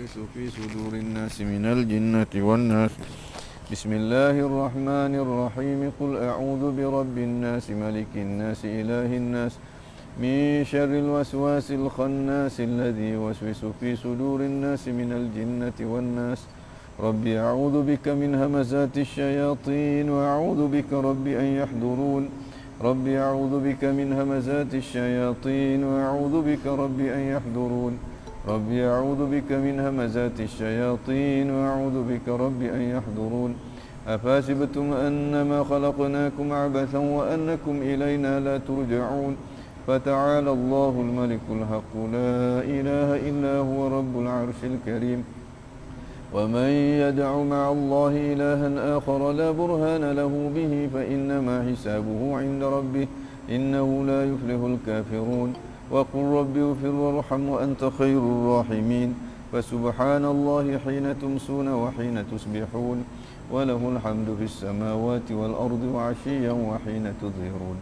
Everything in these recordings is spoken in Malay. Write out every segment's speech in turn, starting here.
يوسوس في صدور الناس من الجنة والناس. بسم الله الرحمن الرحيم. قل أعوذ برب الناس ملك الناس إله الناس من شر الوسواس الخناس الذي يوسوس في صدور الناس من الجنة والناس. ربي أعوذ بك من همزات الشياطين وأعوذ بك ربي أن يحضرون. ربي أعوذ بك من همزات الشياطين وأعوذ بك ربي أن يحضرون. ربي أعوذ بك من همزات الشياطين وأعوذ بك ربي أن يحضرون. أفحسبتم أنما خلقناكم عبثا وأنكم إلينا لا ترجعون. فتعالى الله الملك الحق لا إله إلا هو رب العرش الكريم. ومن يدع مع الله إلها آخر لا برهان له به فإنما حسابه عند ربه إنه لا يفلح الكافرون. وقل رب اغفر وارحم وأنت خير الراحمين. فسبحان الله حين تمسون وحين تصبحون وله الحمد في السماوات والأرض وعشيا وحين تظهرون.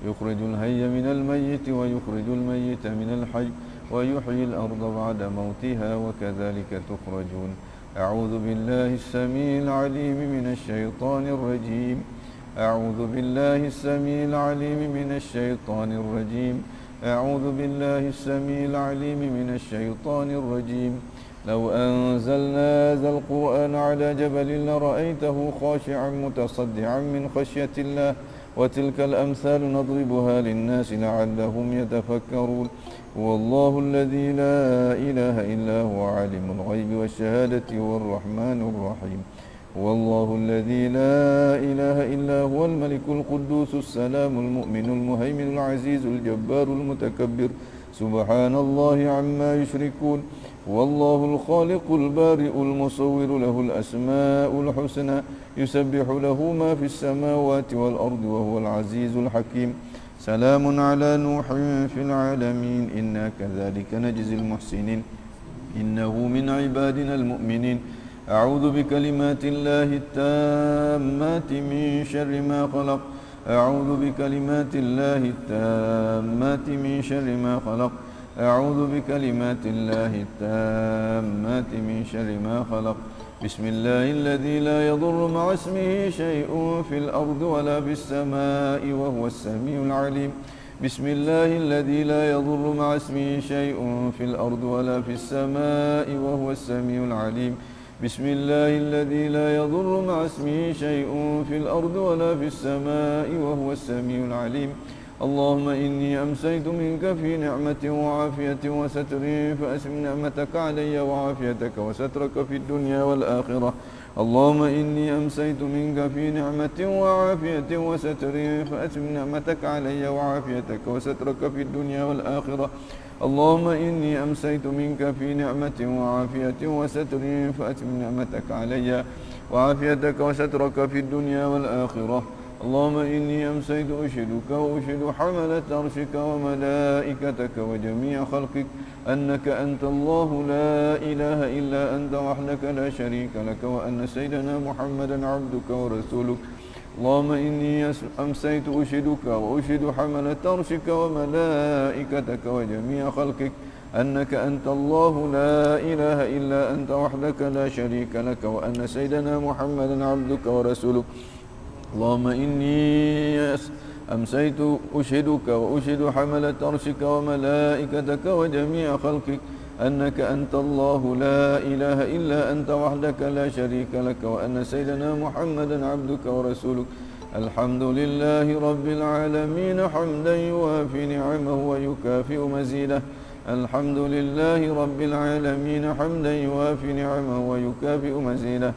يخرج الحي من الميت ويخرج الميت من الحي ويحيي الأرض بعد موتها وكذلك تخرجون. أعوذ بالله السميع العليم من الشيطان الرجيم. أعوذ بالله السميع العليم من الشيطان الرجيم. أعوذ بالله السميع العليم من الشيطان الرجيم. لو أنزلنا هذا القرآن على جبل لرأيته خاشعا متصدعا من خشية الله وتلك الأمثال نضربها للناس لعلهم يتفكرون. هو الله الذي لا إله إلا هو عالم الغيب والشهادة هو الرحمن الرحيم. هو الله الذي لا إله إلا هو الملك القدوس السلام المؤمن المهيمن العزيز الجبار المتكبر سبحان الله عما يشركون. هو الله الخالق البارئ المصور له الأسماء الحسنى يسبح له ما في السماوات والأرض وهو العزيز الحكيم. سلام على نوح في العالمين إنا كذلك نجزي المحسنين إنه من عبادنا المؤمنين. أعوذ بكلمات الله التامات من شر ما خلق. أعوذ بكلمات الله التامات من شر ما خلق. أعوذ بكلمات الله التامات من شر ما خلق. بسم الله الذي لا يضر مع اسمه شيء في الأرض ولا في السماء وهو السميع العليم. بسم الله الذي لا يضر مع اسمه شيء في الأرض ولا في السماء وهو السميع العليم. بسم الله الذي لا يضر مع اسمه شيء في الأرض ولا في السماء وهو السميع العليم. اللهم إني أمسيت منك في نعمة وعافية وستر فأسم نعمتك علي وعافيتك وسترك في الدنيا والآخرة. اللهم إني أمسيت منك في نعمة وعافية وستر فأسم نعمتك علي وعافيتك وسترك في الدنيا والآخرة. اللهم إني أمسيت منك في نعمة وعافية وستر فأتم نعمتك علي وعافيتك وسترك في الدنيا والآخرة. اللهم إني أمسيت أشهدك وأشهد حملة عرشك وملائكتك وجميع خلقك أنك أنت الله لا إله إلا أنت وحدك لا شريك لك وأن سيدنا محمدا عبدك ورسولك. اللهم إني أمسيت أشهدك وأشهد حملة عرشك وملائكتك وجميع خلقك أنك أنت الله لا إله إلا أنت وحدك لا شريك لك وأن سيدنا محمدا عبدك ورسولك. اللهم إني أمسيت أشهدك وأشهد حملة عرشك وملائكتك وجميع خلقك أنك أنت الله لا إله إلا أنت وحدك لا شريك لك وأن سيدنا محمدا عبدك ورسولك. الحمد لله رب العالمين حمدا يوافي نعمه ويكافئ مزيده. الحمد لله رب العالمين حمدا يوافي نعمه ويكافئ مزيده.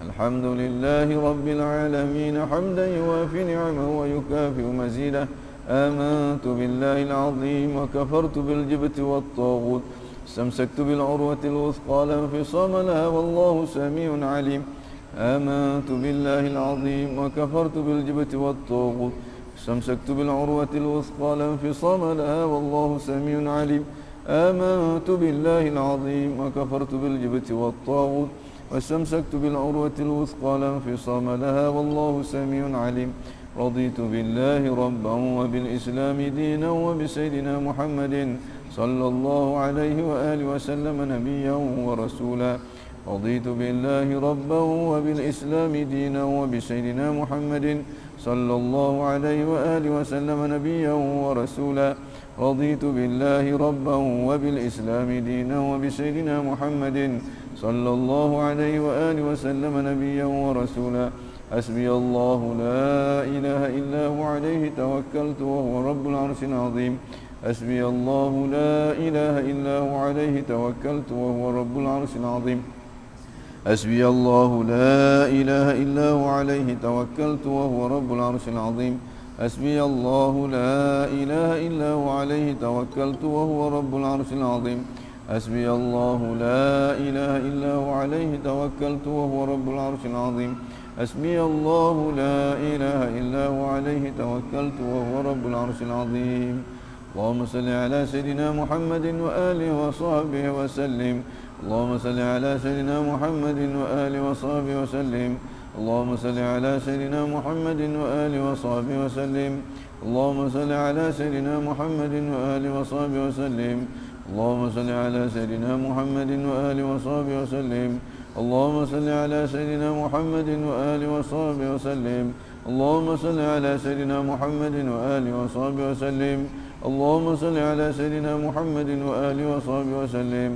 الحمد لله رب العالمين حمدا يوافي نعمه ويكافئ مزيده. آمنت بالله العظيم وكفرت بالجبت والطاغوت. استمسكت بالعروة الوثقى لا انفصام لها والله سميع عليم. آمنت بالله العظيم وكفرت بالجبت والطاغوت. استمسكت بالعروة الوثقى لا انفصام لها والله سميع عليم. آمنت بالله العظيم وكفرت بالجبت والطاغوت واستمسكت بالعروة الوثقى لا انفصام لها والله سميع عليم. رضيت بالله ربا وبالإسلام دينا وبسيدنا محمد صلى الله عليه وآله وسلم نبيا ورسولا. رضيت بالله ربا وبالإسلام دينا وبسيدنا محمد صلى الله عليه وآله وسلم نبيا ورسولا. رضيت بالله ربا وبالإسلام دينا وبسيدنا محمد صلى الله عليه وآله وسلم نبيا ورسولا. حسبي الله لا إله إلا هو عليه توكلت وهو رب العرش العظيم. حسبي الله لا إله إلا هو عليه توكلت وهو رب العرش العظيم. حسبي الله لا إله إلا هو عليه توكلت وهو رب العرش العظيم. حسبي الله لا إله إلا هو عليه توكلت وهو رب العرش العظيم. حسبي الله لا إله إلا هو عليه توكلت وهو رب العرش العظيم. حسبي الله لا إله إلا هو عليه توكلت وهو رب العرش العظيم. اللهم صل على سيدنا محمد وآله وصحبه وسلم. اللهم صل على سيدنا محمد وآله وصحبه وسلم. اللهم صل على سيدنا محمد وآله وصحبه وسلم. اللهم صل على سيدنا محمد وآله وصحبه وسلم. اللهم صل على سيدنا محمد وآله وصحبه وسلم. اللهم صل على سيدنا محمد وآله وصحبه وسلم. اللهم صل على سيدنا محمد وآله وصحبه وسلم. اللهم صل على سيدنا محمد وآله وصحبه وسلم.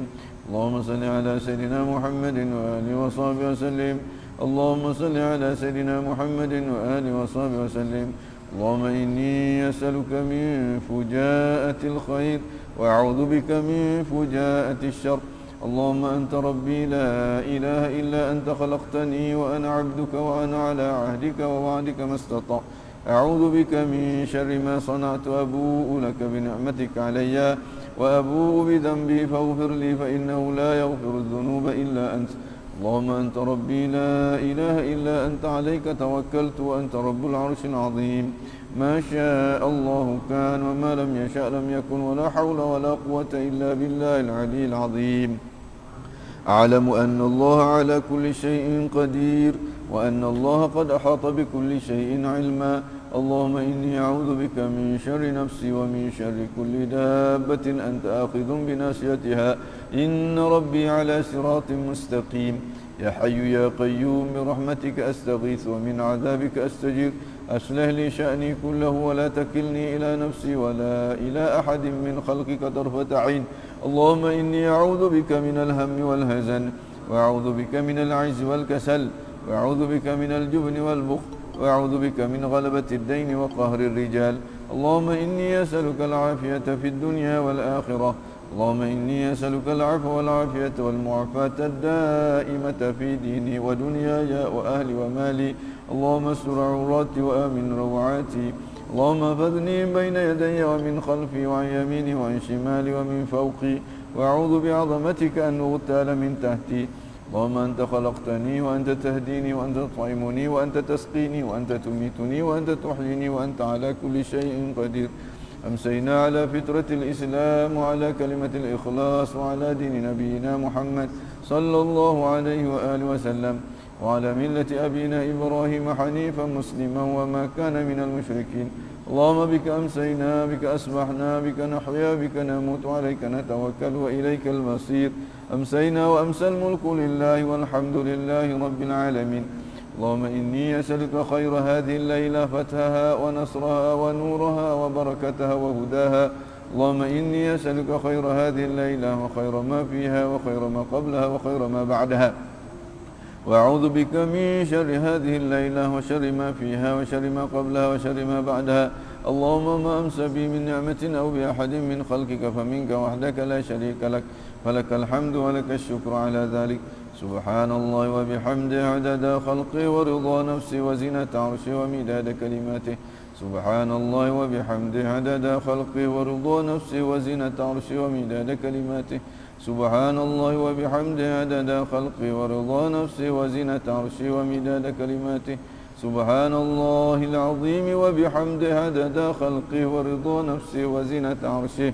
اللهم صل على سيدنا محمد وآله وصحبه وسلم. اللهم صل على سيدنا محمد وآله وصحبه وسلم. اللهم إني أسألك من فجاءة الخير وأعوذ بك من فجاءة الشر. اللهم أنت ربي لا إله إلا أنت خلقتني وأنا عبدك وأنا على عهدك ووعدك ما استطعت. أعوذ بك من شر ما صنعت. أبوء لك بنعمتك علي وأبوء بذنبي فاغفر لي فإنه لا يغفر الذنوب إلا أنت. اللهم أنت ربي لا إله إلا أنت عليك توكلت وأنت رب العرش العظيم. ما شاء الله كان وما لم يشأ لم يكن ولا حول ولا قوة إلا بالله العلي العظيم. أعلم أن الله على كل شيء قدير وأن الله قد أحاط بكل شيء علما. اللهم إني أعوذ بك من شر نفسي ومن شر كل دابة أنت آخذ بناصيتها إن ربي على صراط مستقيم. يا حي يا قيوم برحمتك أستغيث ومن عذابك أستجير. أصلح لي شأني كله ولا تكلني إلى نفسي ولا إلى أحد من خلقك طرفة عين. اللهم إني أعوذ بك من الهم والهزن وأعوذ بك من العجز والكسل وأعوذ بك من الجبن والبخل وأعوذ بك من غلبة الدين وقهر الرجال. اللهم إني أسألك العافية في الدنيا والآخرة. اللهم إني أسألك العفو والعافية والمعافاة الدائمة في ديني ودنياي وأهلي ومالي. اللهم استر عوراتي وآمن روعاتي. اللهم احفظني بين يدي ومن خلفي وعن يميني وعن شمالي ومن فوقي. وأعوذ بعظمتك أن أغتال من تحتي. اللهم أنت خلقتني وأنت تهديني وأنت تطعمني وأنت تسقيني وأنت تميتني وأنت تحييني وأنت على كل شيء قدير. أمسينا على فطرة الإسلام وعلى كلمة الإخلاص وعلى دين نبينا محمد صلى الله عليه وآله وسلم وعلى ملة أبينا إبراهيم حنيفا مسلما وما كان من المشركين. اللهم بك أمسينا بك أصبحنا بك نحيا بك نموت وعليك نتوكل وإليك المصير. أمسينا وأمسى الملك لله والحمد لله رب العالمين. اللهم إني أسألك خير هذه الليلة فتحها ونصرها ونورها وبركتها وهداها. اللهم إني أسألك خير هذه الليلة وخير ما فيها وخير ما قبلها وخير ما بعدها. وأعوذ بك من شر هذه الليلة وشر ما فيها وشر ما قبلها وشر ما بعدها. اللهم ما أمسى بي من نعمة أو بأحد من خلقك فمنك وحدك لا شريك لك. فلك الحمد ولك الشكر على ذلك. سبحان الله وبحمده عدد خلقه ورضا نفسه وزنة عرشه ومداد كلماته. سبحان الله وبحمده عدد خلقه ورضا نفسه وزنة عرشه ومداد كلماته. سبحان الله وبحمده عدد خلقه ورضا نفسه وزنة عرشه ومداد كلماته. سبحان الله العظيم وبحمده عدد خلقه ورضا نفسه وزنة عرشه.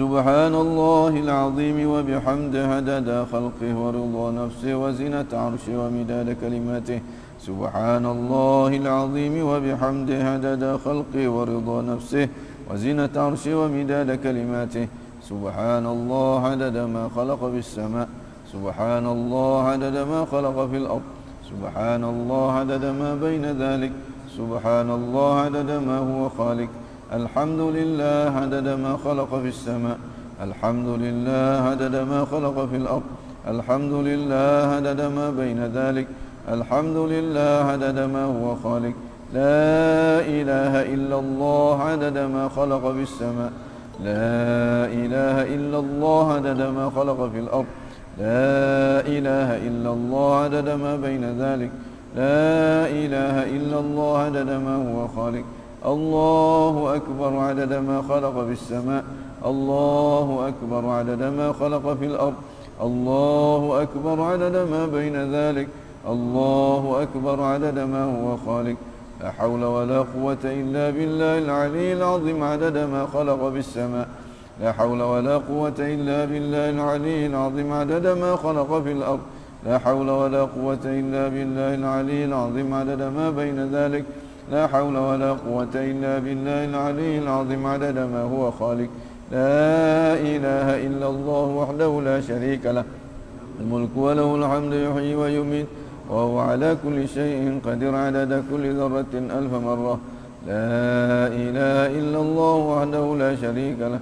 سبحان الله العظيم وبحمده عدد خلقه ورضا نفسه وزنة عرشه ومداد كلماته. سبحان الله العظيم وبحمده عدد خلقه ورضا نفسه وزنة عرشه ومداد كلماته. سبحان الله عدد ما خلق في السماء. سبحان الله عدد ما خلق في الأرض. سبحان الله عدد ما بين ذلك. سبحان الله عدد ما هو خالق. الحمد لله عدد ما خلق في السماء. الحمد لله عدد ما خلق في الأرض. الحمد لله عدد ما بين ذلك. الحمد لله عدد ما هو خالق. لا إله إلا الله عدد ما خلق في السماء. لا إله إلا الله عدد ما خلق في الأرض. لا إله إلا الله عدد ما بين ذلك. لا إله إلا الله عدد ما هو خالق. الله أكبر عدد ما خلق في السماء. الله أكبر عدد ما خلق في الأرض. الله أكبر عدد ما بين ذلك. الله أكبر عدد ما هو خالق. لا حول ولا قوة إلا بالله العلي العظيم عدد ما خلق في السماء. لا حول ولا قوة إلا بالله العلي العظيم عدد ما خلق في الأرض. لا حول ولا قوة إلا بالله العلي العظيم عدد ما بين ذلك. لا حول ولا قوة إلا بالله العلي العظيم عدد ما هو خالق. لا إله إلا الله وحده لا شريك له، الملك وله الحمد يحيي ويميت وهو على كل شيء قدير عدد كل ذرة ألف مرة. لا إله إلا الله وحده لا شريك له،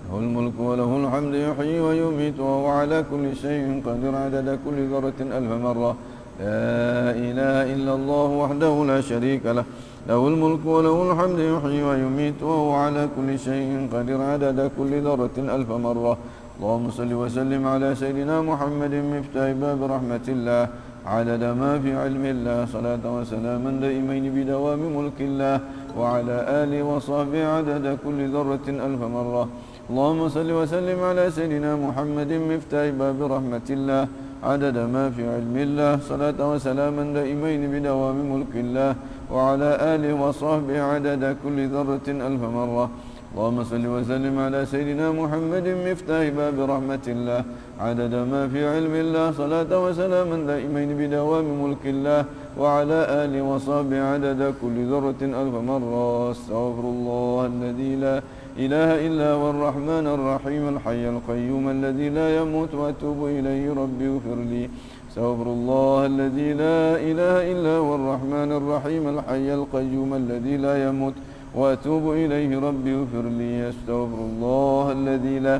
له الملك وله الحمد يحيي ويميت وهو على كل شيء قدير عدد كل ذرة ألف مرة. لا إله إلا الله وحده لا شريك له، له الملك وله الحمد يحيي ويميت وهو على كل شيء قدير عدد كل ذرة ألف مرة. اللهم صل وسلم على سيدنا محمد مفتاح باب رحمة الله عدد ما في علم الله، صلاة وسلاما دائمين بدوام ملك الله، وعلى آله وصحبه عدد كل ذرة ألف مرة. اللهم صل وسلم على سيدنا محمد مفتاح باب رحمة الله عدد ما في علم الله، صلاة وسلاما دائمين بدوام ملك الله، وعلى آله وصحبه عدد كل ذرة ألف مرة. اللهم صل وسلم على سيدنا محمد مفتاح باب رحمة الله عدد ما في علم الله، صلاة وسلاما دائمين بدوام ملك الله، وعلى آله وصحبه عدد كل ذرة ألف مرة. استغفر الله الذي لا إله إلا هو الرحمن الرحيم الحي القيوم الذي لا يموت وأتوب إليه ربي اغفر لي. استغفر الله الذي لا إله إلا هو الرحمن الرحيم الحي القيوم الذي لا يموت وأتوب إليه ربي اغفر لي. استغفر الله الذي لا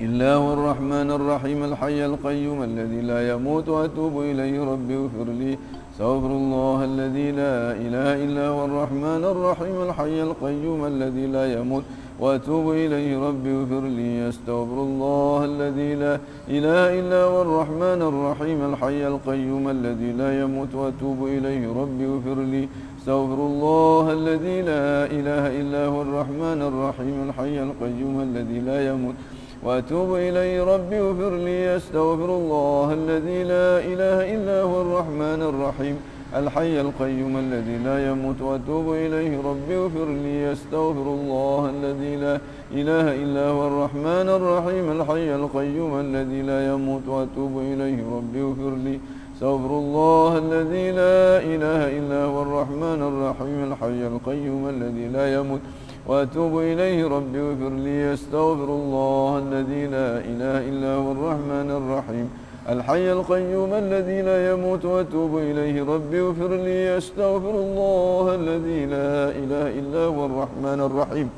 إلا هو الرحمن الرحيم الحي القيوم الذي لا يموت وأتوب إليه ربي اغفر لي. استغفر الله الذي لا إله إلا هو الرحمن الرحيم الحي القيوم الذي لا يموت وأتوب إليه ربي اغفر لي. استغفر الله الذي لا إله إلا هو الرحمن الرحيم الحي القيوم الذي لا يموت وأتوب إليه ربي اغفر لي. استغفر الله الذي لا إله إلا هو الرحمن الرحيم الحي القيوم الذي لا يموت وأتوب إليه ربي اغفر لي. استغفر الله الذي لا إله إلا هو الرحمن الرحيم الحي القيوم الذي لا يموت وأتوب إليه ربي اغفر لي. استغفر الله الذي لا إله إلا هو الرحمن الرحيم الحي القيوم الذي لا يموت وأتوب إليه ربي اغفر لي. استغفر الله الذي لا إله إلا هو الرحمن الرحيم الحي القيوم الذي لا يموت وأتوب إليه ربي اغفر لي. استغفر الله الذي لا إله إلا هو الرحمن الرحيم الحي القيوم الذي لا يموت وأتوب إليه ربي اغفر لي. استغفر الله الذي لا إله إلا هو الرحمن الرحيم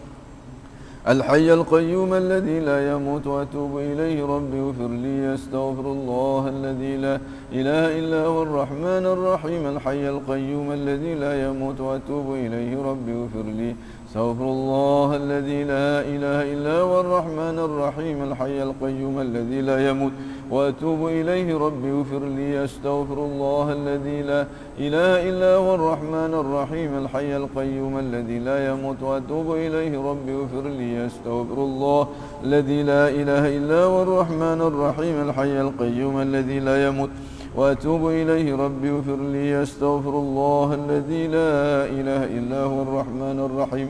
الحي القيوم الذي لا يموت وأتوب إليه ربي اغفر لي. استغفر الله الذي لا إله إلا هو الرحمن الرحيم الحي القيوم الذي لا يموت وأتوب إليه ربي اغفر لي. استغفر الله الذي لا إله إلا هو الرحمن الرحيم الحي القيوم الذي لا يموت وأتوب إليه ربي اغفر لي. استغفر الله الذي لا إله إلا هو الرحمن الرحيم الحي القيوم الذي لا يموت وأتوب إليه ربي اغفر لي. استغفر الله الذي لا إله إلا هو الرحمن الرحيم الحي القيوم الذي لا يموت وأتوب إليه ربي اغفر لي. استغفر الله الذي لا إله إلا هو الرحمن الرحيم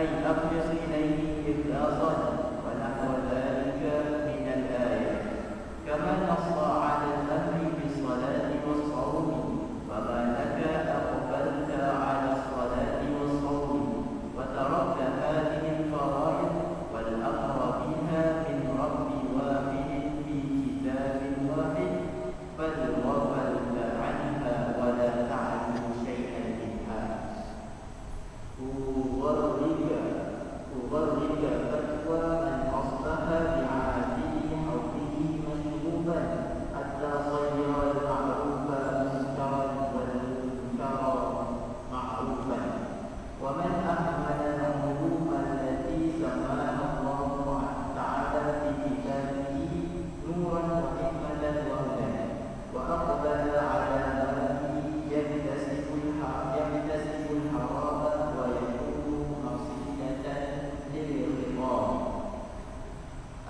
أي أخلص إليه إخلاصا ونحو ذلك من الآية كما نص على الأمر بالصلاة والصوم فما لك أقبلت على الصلاة والصوم وتركت هذه الفرائض والأمر بها من رب واحد في كتاب واحد بل غفلت عنها ولا تعلم شيئا منها تغرك فتوى من أصبح بعادل حوله مشغوبا حتى صير المعروف منكرا والمنكر معروفا ومن أهمل العلوم التي سماها الله تعالى في كتابه نورا وحكمة وهدى وأقبل على ما يكتسب الحرام ويكون مصيدة للرضا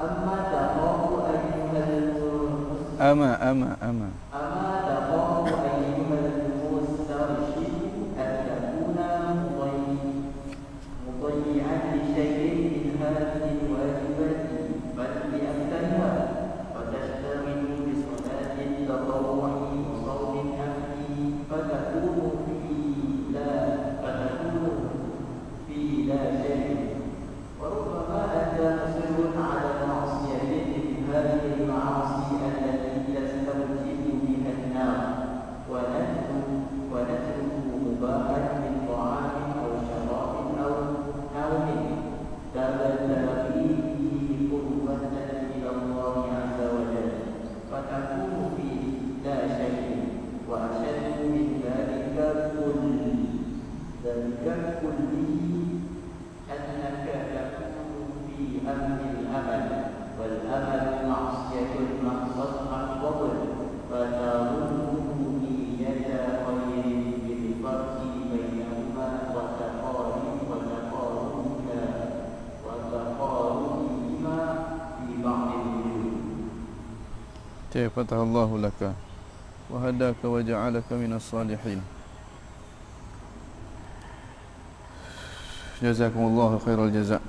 أما تخاف أيها المسترشد أما تخاف أيها المسترشد أن تكون مضيعا لشيء من هذه الواجبات بل بأكثرها وتشتغل بصلاة التطوع وصوم النفل فتكون في لا شيء وربما أنت مصر على معصية من هذه المعاصي التي تستوجب بها النار ونترك مباحا من طعام أو شراب أو نوم تبتغي به قربة إلى الله عز وجل فتكون في لا شيء وأشد من ذلك كله أنك تكون في أمن الأمل والأمل معصية محضر فتظنه نية خير بالفرق بينهما وتقاربهما في بعض الوجوه. فتح الله لك وهداك وجعلك من الصالحين. Jazakumullahu khairal jazak.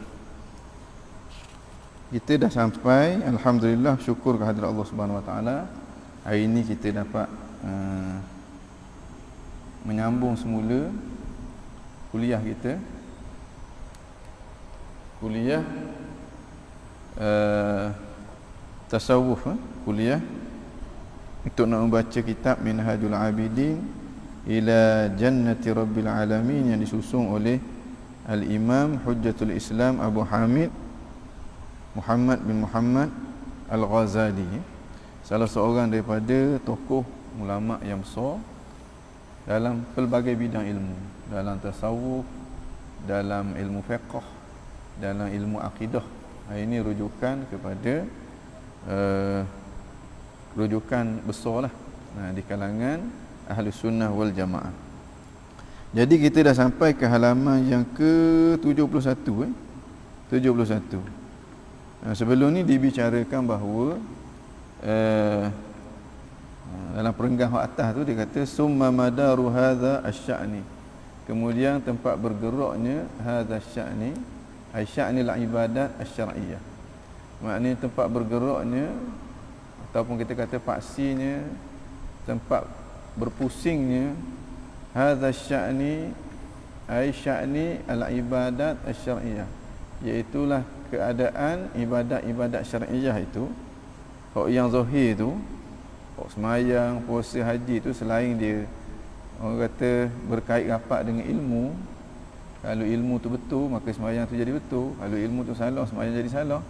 Kita dah sampai, alhamdulillah, syukur kehadirat Allah Subhanahu Wa Taala. Hari ini kita dapat menyambung semula kuliah kita. Kuliah tasawuf, kuliah untuk nak membaca kitab Minhajul Abidin ila Jannati Rabbil Alamin yang disusung oleh Al-Imam Hujjatul Islam Abu Hamid Muhammad bin Muhammad Al-Ghazali, salah seorang daripada tokoh ulama yang besar dalam pelbagai bidang ilmu, dalam tasawuf, dalam ilmu fiqh, dalam ilmu akidah. Ini rujukan kepada rujukan besarlah di kalangan Ahli Sunnah wal Jamaah. Jadi kita dah sampai ke halaman yang ke-71 71. Sebelum ni dibicarakan bahawa dalam perenggah atas tu dia kata summa madaru hadza asy-sya'ni. Kemudian tempat bergeraknya hadza asy-sya'ni, ay sya'nil ibadat asy-syar'iyyah. Maknanya tempat bergeraknya ataupun kita kata paksinya, tempat berpusingnya hadza sya'ni ay sya'ni al-ibadat asy-syar'iyyah, iaitulah keadaan ibadat-ibadat syar'iyyah itu. Hak yang zahir tu, hak sembahyang, puasa, haji tu, selain dia orang kata berkait rapat dengan ilmu, kalau ilmu tu betul maka sembahyang tu jadi betul, kalau ilmu tu salah sembahyang jadi salah.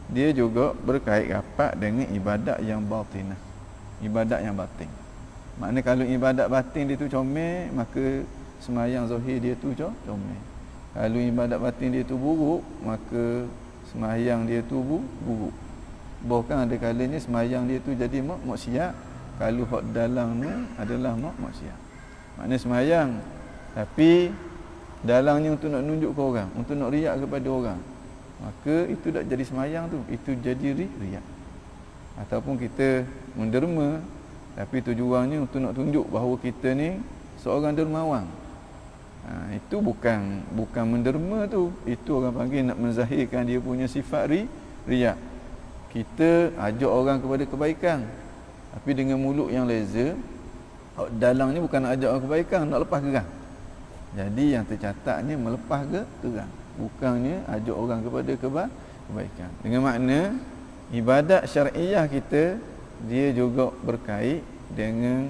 Dia juga berkait rapat dengan ibadat yang batinah, ibadat yang batin. Maknanya kalau ibadat batin dia tu comel, maka sembahyang zahir dia tu comel. Kalau ibadat batin dia tu buruk, maka sembahyang dia tu buruk. Bahkan ada kalanya sembahyang dia tu jadi maksiat kalau hak dalamnya adalah maksiat. Maknanya sembahyang tapi dalangnya untuk nak nunjuk ke orang, untuk nak riak kepada orang, maka itu tak jadi sembahyang tu, itu jadi riak. Ataupun kita menderma tapi tujuannya untuk nak tunjuk bahawa kita ni seorang dermawan. Itu bukan menderma tu. Itu orang panggil nak menzahirkan dia punya sifat riya. Kita ajak orang kepada kebaikan, tapi dengan mulut yang leza. Dalangnya bukan nak ajak orang kebaikan, nak lepas gerang. Jadi yang tercatatnya melepas gerang, bukannya ajak orang kepada kebaikan. Dengan makna ibadat syar'iyah kita dia juga berkait dengan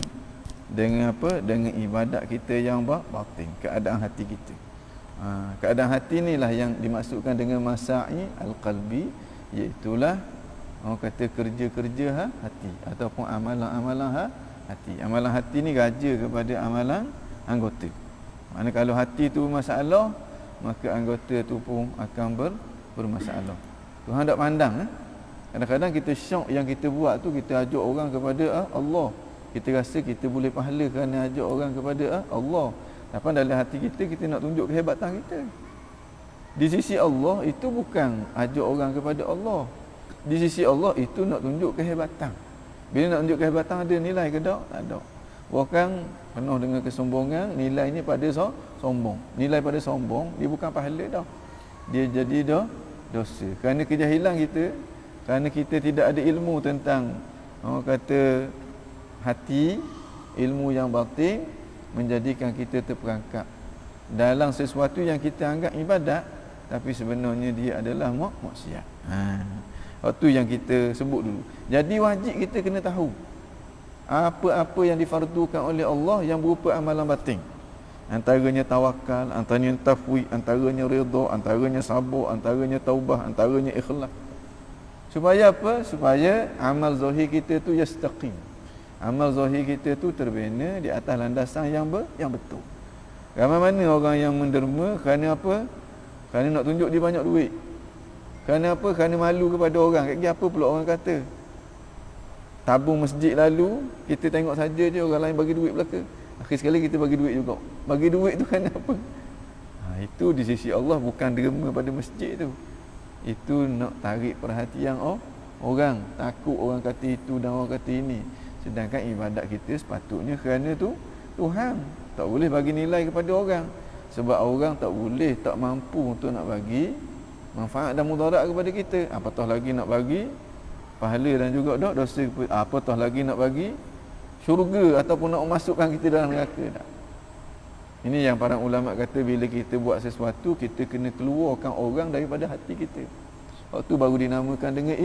apa? Dengan ibadat kita yang batin, keadaan hati kita. Keadaan hati inilah yang dimaksudkan dengan masa'i al-qalbi, iaitulah orang kata kerja-kerja hati ataupun amalan-amalan hati. Amalan hati ni raja kepada amalan anggota. Maknanya kalau hati tu masalah, maka anggota tu pun akan bermasalah. Tuhan tak pandang. Kadang-kadang kita syok yang kita buat tu, kita ajak orang kepada Allah. Kita rasa kita boleh pahala kerana ajak orang kepada Allah. Tapi dalam hati kita nak tunjuk kehebatan kita. Di sisi Allah itu bukan ajak orang kepada Allah. Di sisi Allah itu nak tunjuk kehebatan. Bila nak tunjuk kehebatan, ada nilai ke tak? Tak ada. Bahkan penuh dengan kesombongan, nilainya pada sombong. Nilai pada sombong, dia bukan pahala dah. Dia jadi dosa. Kerana kejahilan kita, kerana kita tidak ada ilmu tentang orang kata hati, ilmu yang batin, menjadikan kita terperangkap dalam sesuatu yang kita anggap ibadat, tapi sebenarnya dia adalah maksiat. Waktu yang kita sebut dulu. Jadi wajib kita kena tahu apa-apa yang difardukan oleh Allah yang berupa amalan batin. Antaranya tawakal, antaranya tafwid, antaranya redha, antaranya sabar, antaranya taubah, antaranya ikhlas. Supaya apa? Supaya amal zahir kita tu yastaqim. Amal zahir kita tu terbina di atas landasan yang betul. Ramai mana orang yang menderma kerana apa? Kerana nak tunjuk dia banyak duit. Kerana apa? Kerana malu kepada orang. Kaki apa pula orang kata? Tabung masjid lalu, kita tengok saja je orang lain bagi duit belaka. Akhir sekali kita bagi duit juga. Bagi duit tu kerana apa? Itu di sisi Allah bukan derma pada masjid tu. Itu nak tarik perhatian orang. Takut orang kata itu dan orang kata ini. Sedangkan ibadat kita sepatutnya kerana tu Tuhan. Tak boleh bagi nilai kepada orang. Sebab orang tak boleh, tak mampu untuk nak bagi manfaat dan mudarat kepada kita. Apatah lagi nak bagi pahala dan juga dosa. Apatah lagi nak bagi syurga ataupun nak masukkan kita dalam neraka. Ini yang para ulama kata, bila kita buat sesuatu, kita kena keluarkan orang daripada hati kita. Waktu baru dinamakan dengan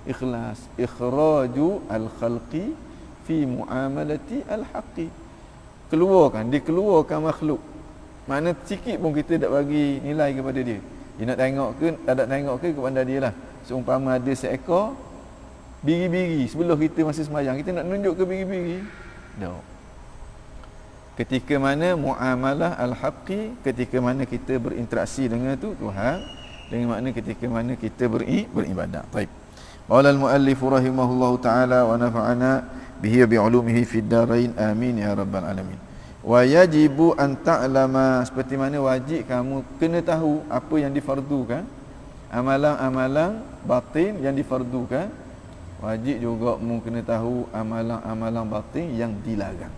ikhlas. Ikhraju al-khalqi fi muamalati al-haqqi. Dikeluarkan makhluk. Makna sikit pun kita tak bagi nilai kepada dia. Dia nak tengok ke, tak tengok ke, kepada dia lah. Seumpama ada seekor biri-biri sebelah kita masa sembahyang, kita nak tunjuk ke biri-biri? Tak. Ketika mana muamalah al-haqqi, ketika mana kita berinteraksi dengan tu Tuhan, dengan makna ketika mana kita beribadah. Baik. Qala al-muallif rahimahullahu taala wa nafa'ana bihi wa bi'ulumihi fid darain amin ya rabbal alamin. Wa yajibu an ta'lama, seperti mana wajib kamu kena tahu apa yang difardukan, amalan-amalan batin yang difardukan. Wajib juga mu kena tahu amalan-amalan batin yang dilarang.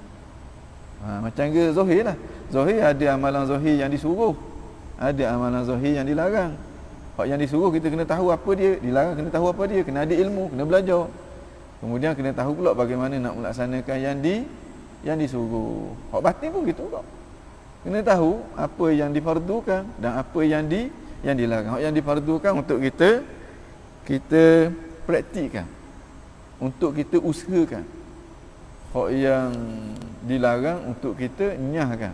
Macam ke zahir lah. Zahir ada amalan zahir yang disuruh, ada amalan zahir yang dilarang. Hak yang disuruh kita kena tahu apa dia, dilarang kena tahu apa dia, kena ada ilmu, kena belajar. Kemudian kena tahu pula bagaimana nak melaksanakan yang disuruh. Hak batin pun gitu kok. Kena tahu apa yang difardukan dan apa yang dilarang. Hak yang difardukan untuk kita praktikkan, untuk kita usahakan. Hak yang dilarang untuk kita nyahkan,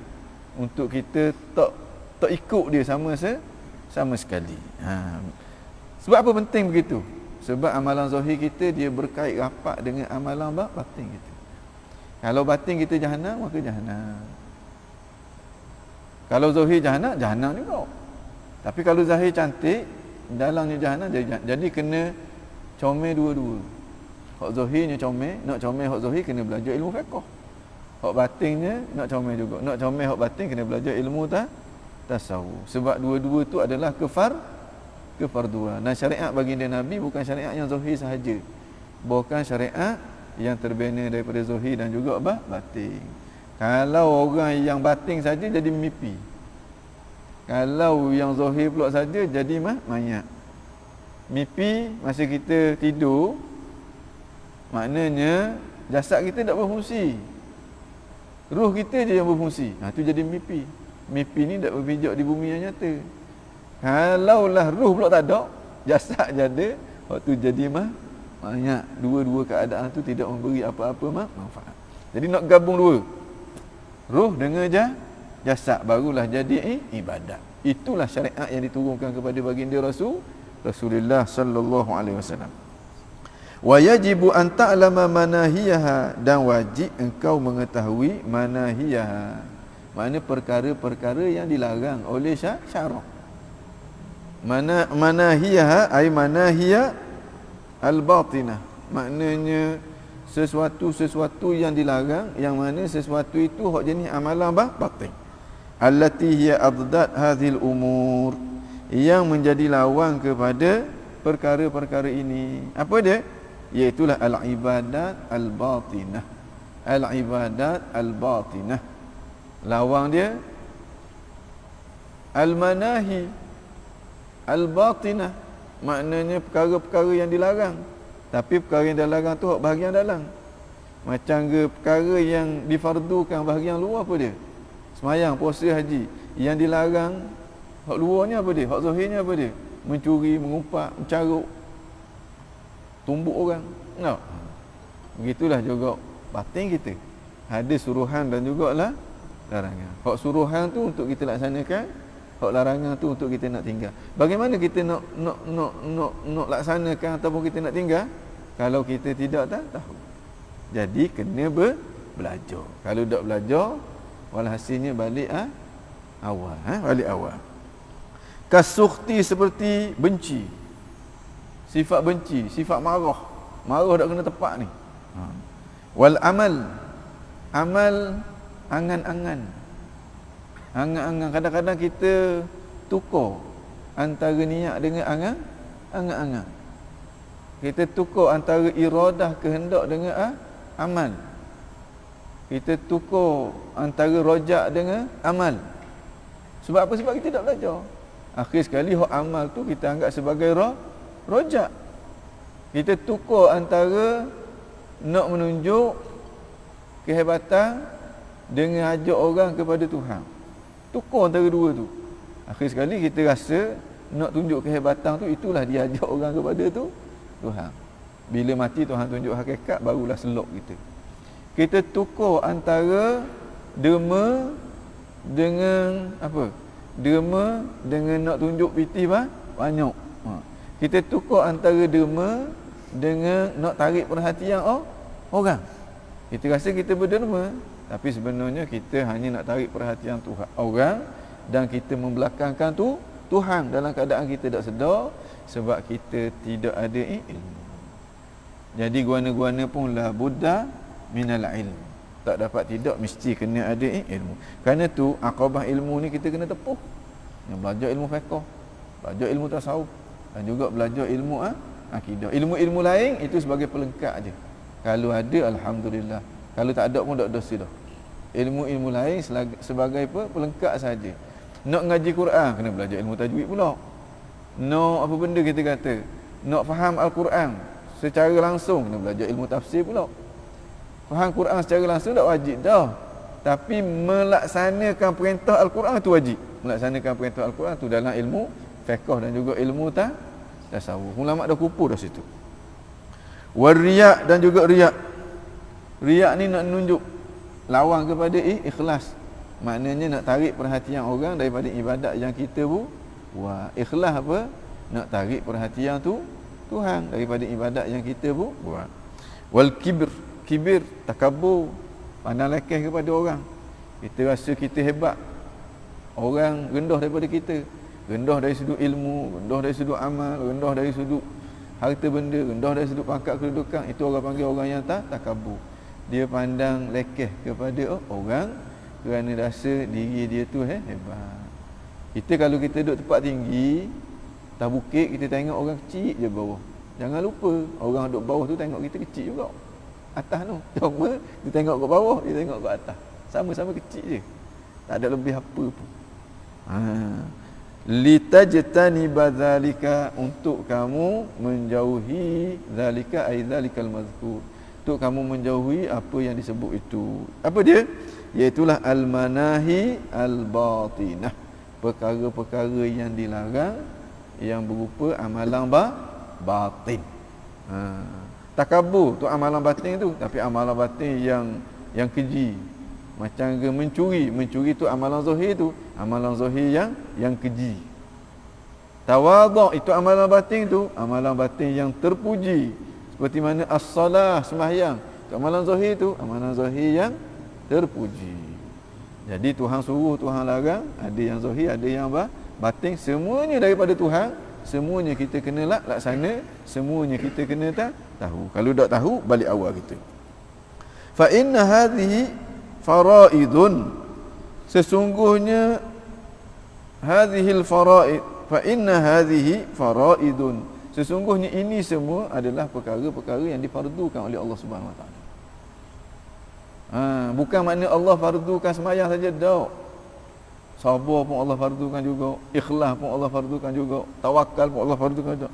untuk kita tak ikut dia sama sekali. Sebab apa penting begitu? Sebab amalan zahir kita dia berkait rapat dengan amalan batin kita. Kalau batin kita jahanam, maka jahanam. Kalau zahir jahanam juga. Tapi kalau zahir cantik, dalamnya jahanam. Jadi kena comel dua-dua. Hak zahirnya comel, nak comel hak zahir kena belajar ilmu fiqh. Hak batinnya nak comel juga. Nak comel hak batin kena belajar ilmu tasawuf. Sebab dua-dua tu adalah kefarduan. Dan syariat baginda Nabi bukan syariat yang zahir sahaja. Bukan syariat yang terbina daripada zahir dan juga batin. Kalau orang yang batin saja jadi mimpi, Kalau yang zahir pula saja jadi mayat. Mimpi masa kita tidur, maknanya jasad kita tak berfungsi. Ruh kita je yang berfungsi. Tu jadi mimpi. Mimpi ni tak berpijak di bumi yang nyata. Kalaulah ruh pula tak ada, jasad je ada, waktu jadi mayat. Dua-dua keadaan tu tidak memberi apa-apa manfaat. Jadi nak gabung dua, ruh dengan jasad, barulah jadi ibadat. Itulah syariat yang diturunkan kepada baginda Rasulullah sallallahu alaihi wasallam. Wa yajibu an ta'lama manahiyaha, dan wajib engkau mengetahui manahiyaha. Makna perkara-perkara yang dilarang oleh syarak. Manahiyaha ay manahiya al-batinah. Maknanya sesuatu yang dilarang, yang mana sesuatu itu hak jenis amalan batin. Allati hiya adad hadhil umur, yang menjadi lawan kepada perkara-perkara ini. Apa dia? Iaitulah al-ibadat al-batinah. Al-ibadat al-batinah. Lawang dia al-manahi al-batinah. Maknanya perkara-perkara yang dilarang. Tapi perkara yang dilarang tu hak bahagian dalam. Macam ke perkara yang difardukan bahagian luar apa dia? Semayang, puasa, haji. Yang dilarang hak luarnya apa dia? Hak zahirnya apa dia? Mencuri, mengumpat, mencaruk, tumbuk orang. No. Begitulah juga batin kita. Ada suruhan dan jugalah larangan. Hak suruhan tu untuk kita laksanakan, hak larangan tu untuk kita nak tinggal. Bagaimana kita nak laksanakan ataupun kita nak tinggal kalau kita tidak tahu? Jadi kena belajar. Kalau tak belajar, walhasilnya balik awal, balik awal. Kasukhti, seperti benci. Sifat benci, sifat marah. Marah tak kena tepat ni. Wal amal. Amal angan-angan. Angan-angan. Kadang-kadang kita tukar antara niat dengan angan-angan. Kita tukar antara iradah, kehendak dengan amal. Kita tukar antara rojak dengan amal. Sebab apa? Sebab kita tak belajar. Akhir sekali hak amal tu kita anggap sebagai rojak. Kita tukar antara nak menunjuk kehebatan dengan ajak orang kepada Tuhan. Tukar antara dua tu. Akhir sekali kita rasa nak tunjuk kehebatan tu, itulah dia ajak orang kepada Tuhan. Bila mati Tuhan tunjuk hakikat, barulah selok kita. Kita tukar antara derma dengan apa? Derma dengan nak tunjuk piti banyak. Kita tukar antara derma dengan nak tarik perhatian orang. Kita rasa kita berderma, tapi sebenarnya kita hanya nak tarik perhatian Tuhan orang, dan kita membelakangkan Tuhan dalam keadaan kita tak sedar, sebab kita tidak ada ilmu. Jadi guana-guana pun la budda minal ilm. Tak dapat tidak, mesti kena ada ilmu. Kerana tu aqabah ilmu ni kita kena tepuh. Yang belajar ilmu fiqh, belajar ilmu tasawuf, dan juga belajar ilmu akidah. Ilmu-ilmu lain itu sebagai pelengkap aja. Kalau ada, alhamdulillah. Kalau tak ada pun tak dosa dah. Ilmu-ilmu lain sebagai pelengkap saja. Nak ngaji Quran, kena belajar ilmu tajwid pula. Nak apa benda kita kata, nak faham Al-Quran secara langsung, kena belajar ilmu tafsir pula. Faham Quran secara langsung tak wajib dah. Tapi melaksanakan perintah Al-Quran itu wajib. Melaksanakan perintah Al-Quran itu dalam ilmu fiqh dan juga ilmu tasawuf. Ulama dah kupu dah situ. Wariyak, dan juga riyak. Riyak ni nak nunjuk lawan kepada ikhlas. Maknanya nak tarik perhatian orang daripada ibadat yang kita buat. Ikhlas apa? Nak tarik perhatian Tuhan daripada ibadat yang kita buat. Wal kibir, takabur, pandang lekeh kepada orang. Kita rasa kita hebat, orang rendah daripada kita. Rendah dari sudut ilmu, rendah dari sudut amal, rendah dari sudut harta benda, rendah dari sudut pangkat kedudukan. Itu orang panggil orang yang takabur. Dia pandang lekeh kepada orang kerana rasa diri dia tu hebat. Kita kalau kita duduk tempat tinggi, atas bukit, kita tengok orang kecil je bawah. Jangan lupa, orang duduk bawah tu tengok kita kecil juga. Atas tu, cuma dia tengok ke bawah, dia tengok ke atas. Sama-sama kecil je. Tak ada lebih apa pun. Litajtaniba dzalika, untuk kamu menjauhi zalika ai zalikal mazkur, untuk kamu menjauhi apa yang disebut itu. Apa dia? Iaitulah al-manahi al-batinah, perkara-perkara yang dilarang yang berupa amalan batin. Takabur tu amalan batin tu, tapi amalan batin yang keji. Macam ke mencuri tu amalan zahir tu, amalan zahir yang keji. Tawaduk itu amalan batin tu, amalan batin yang terpuji. Seperti mana as-salah, sembahyang, tu amalan zahir tu, amalan zahir yang terpuji. Jadi Tuhan suruh, Tuhan larang, ada yang zahir, ada yang batin, semuanya daripada Tuhan. Semuanya kita kena laksana, semuanya kita kena tahu. Kalau tak tahu, balik awal kita. Fa inna hadhihi faraidun, sesungguhnya hadhil faraid, fa inna hadhihi faraidun, sesungguhnya ini semua adalah perkara-perkara yang difardukan oleh Allah Subhanahu Wa Taala. Bukan makna Allah fardukan sembahyang saja, tak. Sabar pun Allah fardukan juga, ikhlas pun Allah fardukan juga, tawakal pun Allah fardukan juga.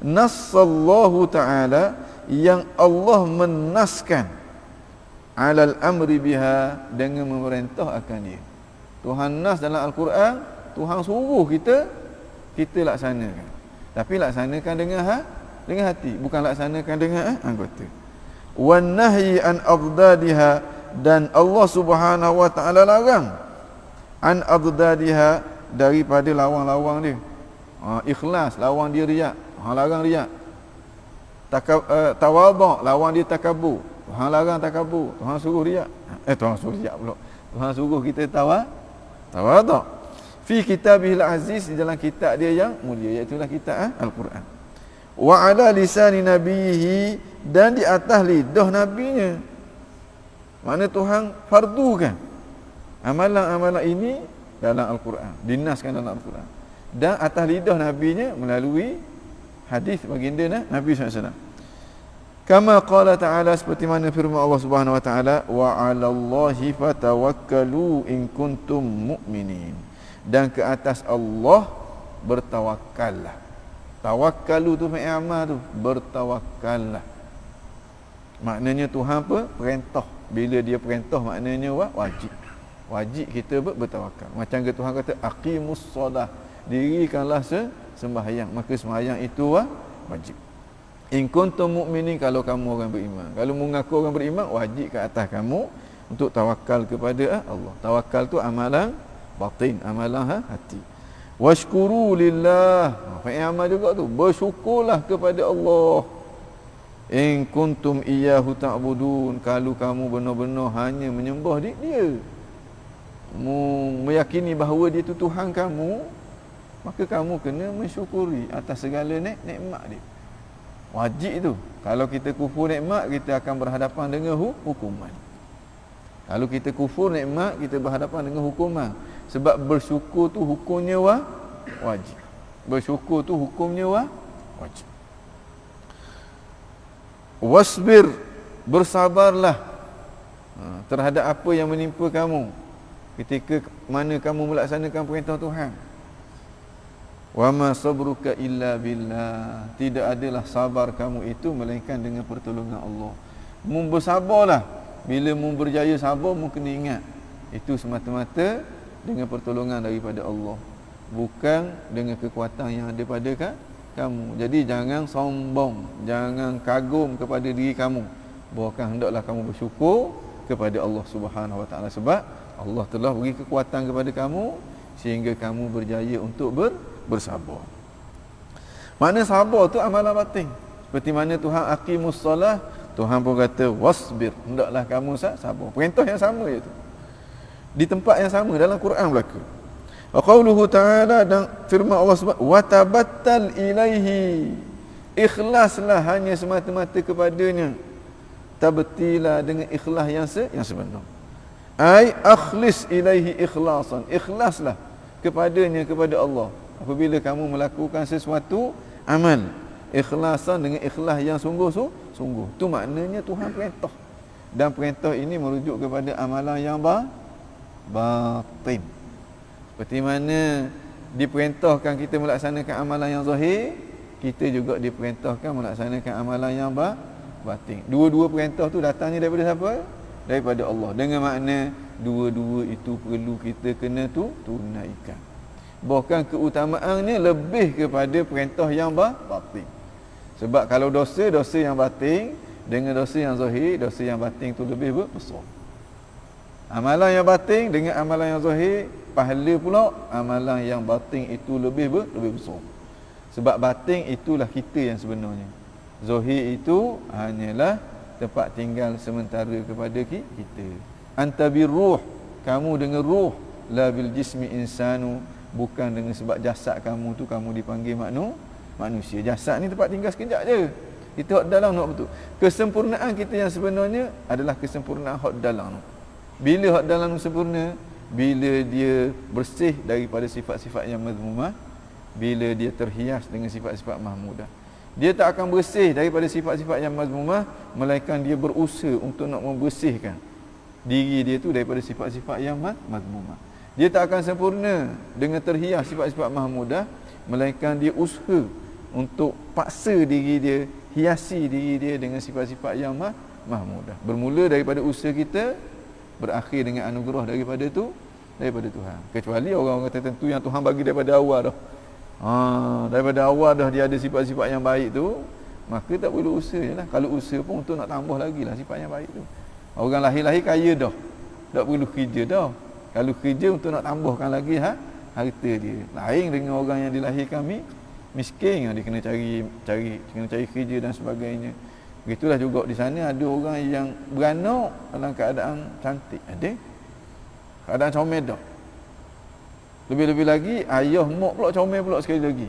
Nassallahu ta'ala, yang Allah menaskan alal amri biha, dengan memerintah akan dia. Tuhan nas dalam Al-Quran, Tuhan suruh kita laksanakan. Tapi laksanakan dengan hati, bukan laksanakan dengan anggota. Wan nahyi an adadiha, dan Allah Subhanahu wa taala larang an adadiha, daripada lawang-lawang dia. Ikhlas, lawang dia riak, larang riak. Tawaduk, lawang dia takabur, Tuhan larang takabur, Tuhan suruh riak. Tuhan suruh riak pula. Tuhan suruh kita tawaduk. Fi kitabihil aziz, di dalam kitab dia yang mulia, iaitu kitab Al-Quran. Wa ala lisani nabihi, dan di atas lidah nabinya. Mana Tuhan fardukan amalan-amalan ini dalam Al-Quran, dinaskan dalam Al-Quran, dan atas lidah nabinya melalui hadis baginda Nabi SAW. Kama qala ta'ala, seperti mana firman Allah Subhanahu wa taala, wa 'alallahi fatawakkalu in kuntum mu'minin, dan ke atas Allah bertawakkallah. Tawakkalu tu fi'il amal tu, bertawakkallah. Maknanya Tuhan perintah. Bila dia perintah, maknanya wajib. Wajib kita bertawakal. Macam ke Tuhan kata aqimus solah, dirikanlah sembahyang, maka sembahyang itu wajib. In kuntum mu'minin, kalau kamu orang beriman. Kalau mengaku orang beriman, wajib ke atas kamu untuk tawakal kepada Allah. Tawakal tu amalan batin, amalan hati. Washkuru lillah, fa'il amal juga tu, bersyukurlah kepada Allah. In kuntum iyyahu ta'budun, kalau kamu benar-benar hanya menyembah dia, meyakini bahawa dia itu Tuhan kamu, maka kamu kena mensyukuri atas segala nikmat dia. Wajib itu. Kalau kita kufur nikmat, kita akan berhadapan dengan hukuman. Kalau kita kufur nikmat, kita berhadapan dengan hukuman. Sebab bersyukur tu hukumnya wajib. Bersyukur tu hukumnya wajib. Wasbir, bersabarlah terhadap apa yang menimpa kamu ketika mana kamu melaksanakan perintah Tuhan. Wa ma sabruka illa billah, tidak adalah sabar kamu itu melainkan dengan pertolongan Allah. Bersabarlah, bila berjaya sabar, kena ingat itu semata-mata dengan pertolongan daripada Allah, bukan dengan kekuatan yang ada pada kamu. Jadi jangan sombong, jangan kagum kepada diri kamu, bahkan hendaklah kamu bersyukur kepada Allah Subhanahu Wa Taala, sebab Allah telah beri kekuatan kepada kamu sehingga kamu berjaya untuk bersabar. Makna sabar tu amalan batin. Seperti mana Tuhan aqimus solah, Tuhan pun kata wasbir, hendaklah kamu sabar. Perintah yang sama iaitu di tempat yang sama dalam Quran berlaku. Wa qauluhu ta'ala, dan firman Allah Subhanahu wa tabattal ilaihi, ikhlaslah hanya semata-mata kepadanya. Tabtila, dengan ikhlas yang sebenar. Ai akhlis ilaihi ikhlasan, ikhlaslah kepadanya, kepada Allah. Apabila kamu melakukan sesuatu amal, ikhlasan dengan ikhlas yang sungguh-sungguh. Tu maknanya Tuhan perintah. Dan perintah ini merujuk kepada amalan yang batin. Seperti mana diperintahkan kita melaksanakan amalan yang zahir, kita juga diperintahkan melaksanakan amalan yang batin. Dua-dua perintah tu datangnya daripada siapa? Daripada Allah. Dengan makna dua-dua itu perlu kita kena tunaikan. Bahkan keutamaannya lebih kepada perintah yang batin. Sebab kalau dosa yang batin dengan dosa yang zahir, dosa yang batin tu lebih besar. Amalan yang batin dengan amalan yang zahir, pahala pula amalan yang batin itu lebih besar. Sebab batin itulah kita yang sebenarnya. Zahir itu hanyalah tempat tinggal sementara kepada kita. Anta birruh, kamu dengan ruh, la bil jismi insanu, bukan dengan sebab jasad kamu tu kamu dipanggil manusia. Jasad ni tempat tinggal sekejap je. Kita hak dalam nak betul. Kesempurnaan kita yang sebenarnya adalah kesempurnaan hak dalam. Bila hak dalam sempurna, bila dia bersih daripada sifat-sifat yang mazmumah, bila dia terhias dengan sifat-sifat mahmudah. Dia tak akan bersih daripada sifat-sifat yang mazmumah melainkan dia berusaha untuk nak membersihkan diri dia tu daripada sifat-sifat yang mazmumah. Dia tak akan sempurna dengan terhias sifat-sifat mahmudah melainkan dia usaha untuk paksa diri dia, hiasi diri dia dengan sifat-sifat yang mahmudah. Bermula daripada usaha kita, berakhir dengan anugerah daripada Tuhan. Kecuali orang-orang tertentu yang Tuhan bagi daripada awal dah. Daripada awal dah dia ada sifat-sifat yang baik tu, maka tak perlu usaha je lah. Kalau usaha pun untuk nak tambah lagi lah sifat yang baik tu. Orang lahir-lahir kaya dah, tak perlu kerja dah. Kalau kerja untuk nak tambahkan lagi harta dia. Lain dengan orang yang dilahirkan miskin, dia kena cari kerja dan sebagainya. Begitulah juga di sana ada orang yang beranak dalam keadaan cantik. Ada keadaan comel dah. Lebih-lebih lagi ayah mak pula comel pula sekali lagi.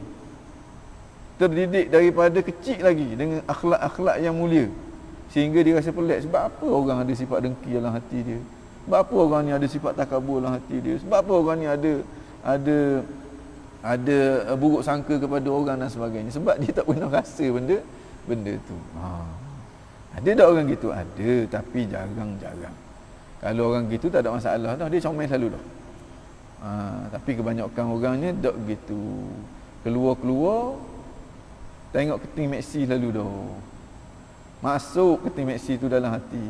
Terdidik daripada kecil lagi dengan akhlak-akhlak yang mulia. Sehingga dia rasa pelik. Sebab apa orang ada sifat dengki dalam hati dia? Sebab apa orang ni ada sifat takabur dalam hati dia? Sebab apa orang ni ada buruk sangka kepada orang dan sebagainya? Sebab dia tak pernah rasa benda tu. Ada tak orang gitu? Ada, tapi jarang-jarang. Kalau orang gitu tak ada masalah dah, dia comel selalu dah. Tapi kebanyakan orangnya tak gitu. Keluar-keluar tengok keting Maxi lalu dah. Masuk keting Maxi tu dalam hati.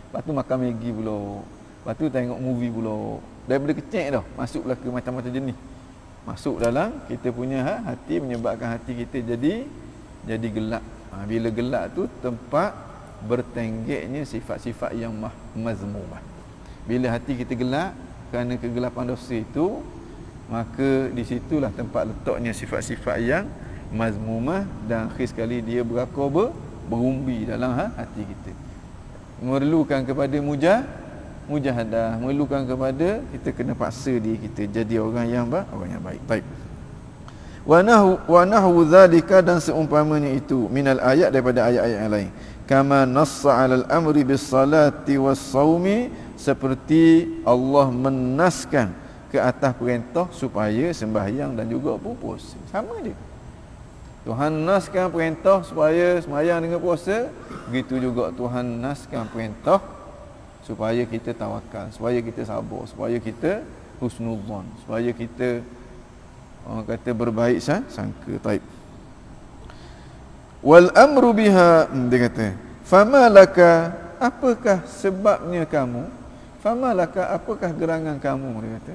Lepas tu makan Maggi pula. Lepas tu tengok movie pula. Daripada kecil dah masuklah ke macam-macam jenis. Masuk dalam kita punya hati, menyebabkan hati kita jadi gelap. Bila gelap tu tempat bertenggeknya sifat-sifat yang mazmumah. Bila hati kita gelap kerana kegelapan dosa itu, maka di situlah tempat letaknya sifat-sifat yang mazmumah dan akhir sekali dia berakar berumbi dalam hati kita. Memerlukan kepada mujahadah, memerlukan kepada kita kena paksa diri kita jadi orang yang baik. Baik. Wa nahwu zalika, dan seumpamanya itu minal ayat, daripada ayat-ayat yang lain. Kama nassa 'alal amri bis salati was saumi, seperti Allah menaskan ke atas perintah supaya sembahyang dan juga puasa. Sama je. Tuhan naskan perintah supaya sembahyang dengan puasa, begitu juga Tuhan naskan perintah supaya kita tawakal, supaya kita sabar, supaya kita husnuzan, supaya kita orang kata berbaik sangka. Taib. Wal amru biha, dia kata, fama laka, apakah sebabnya kamu, fama laka, apakah gerangan kamu, dia kata,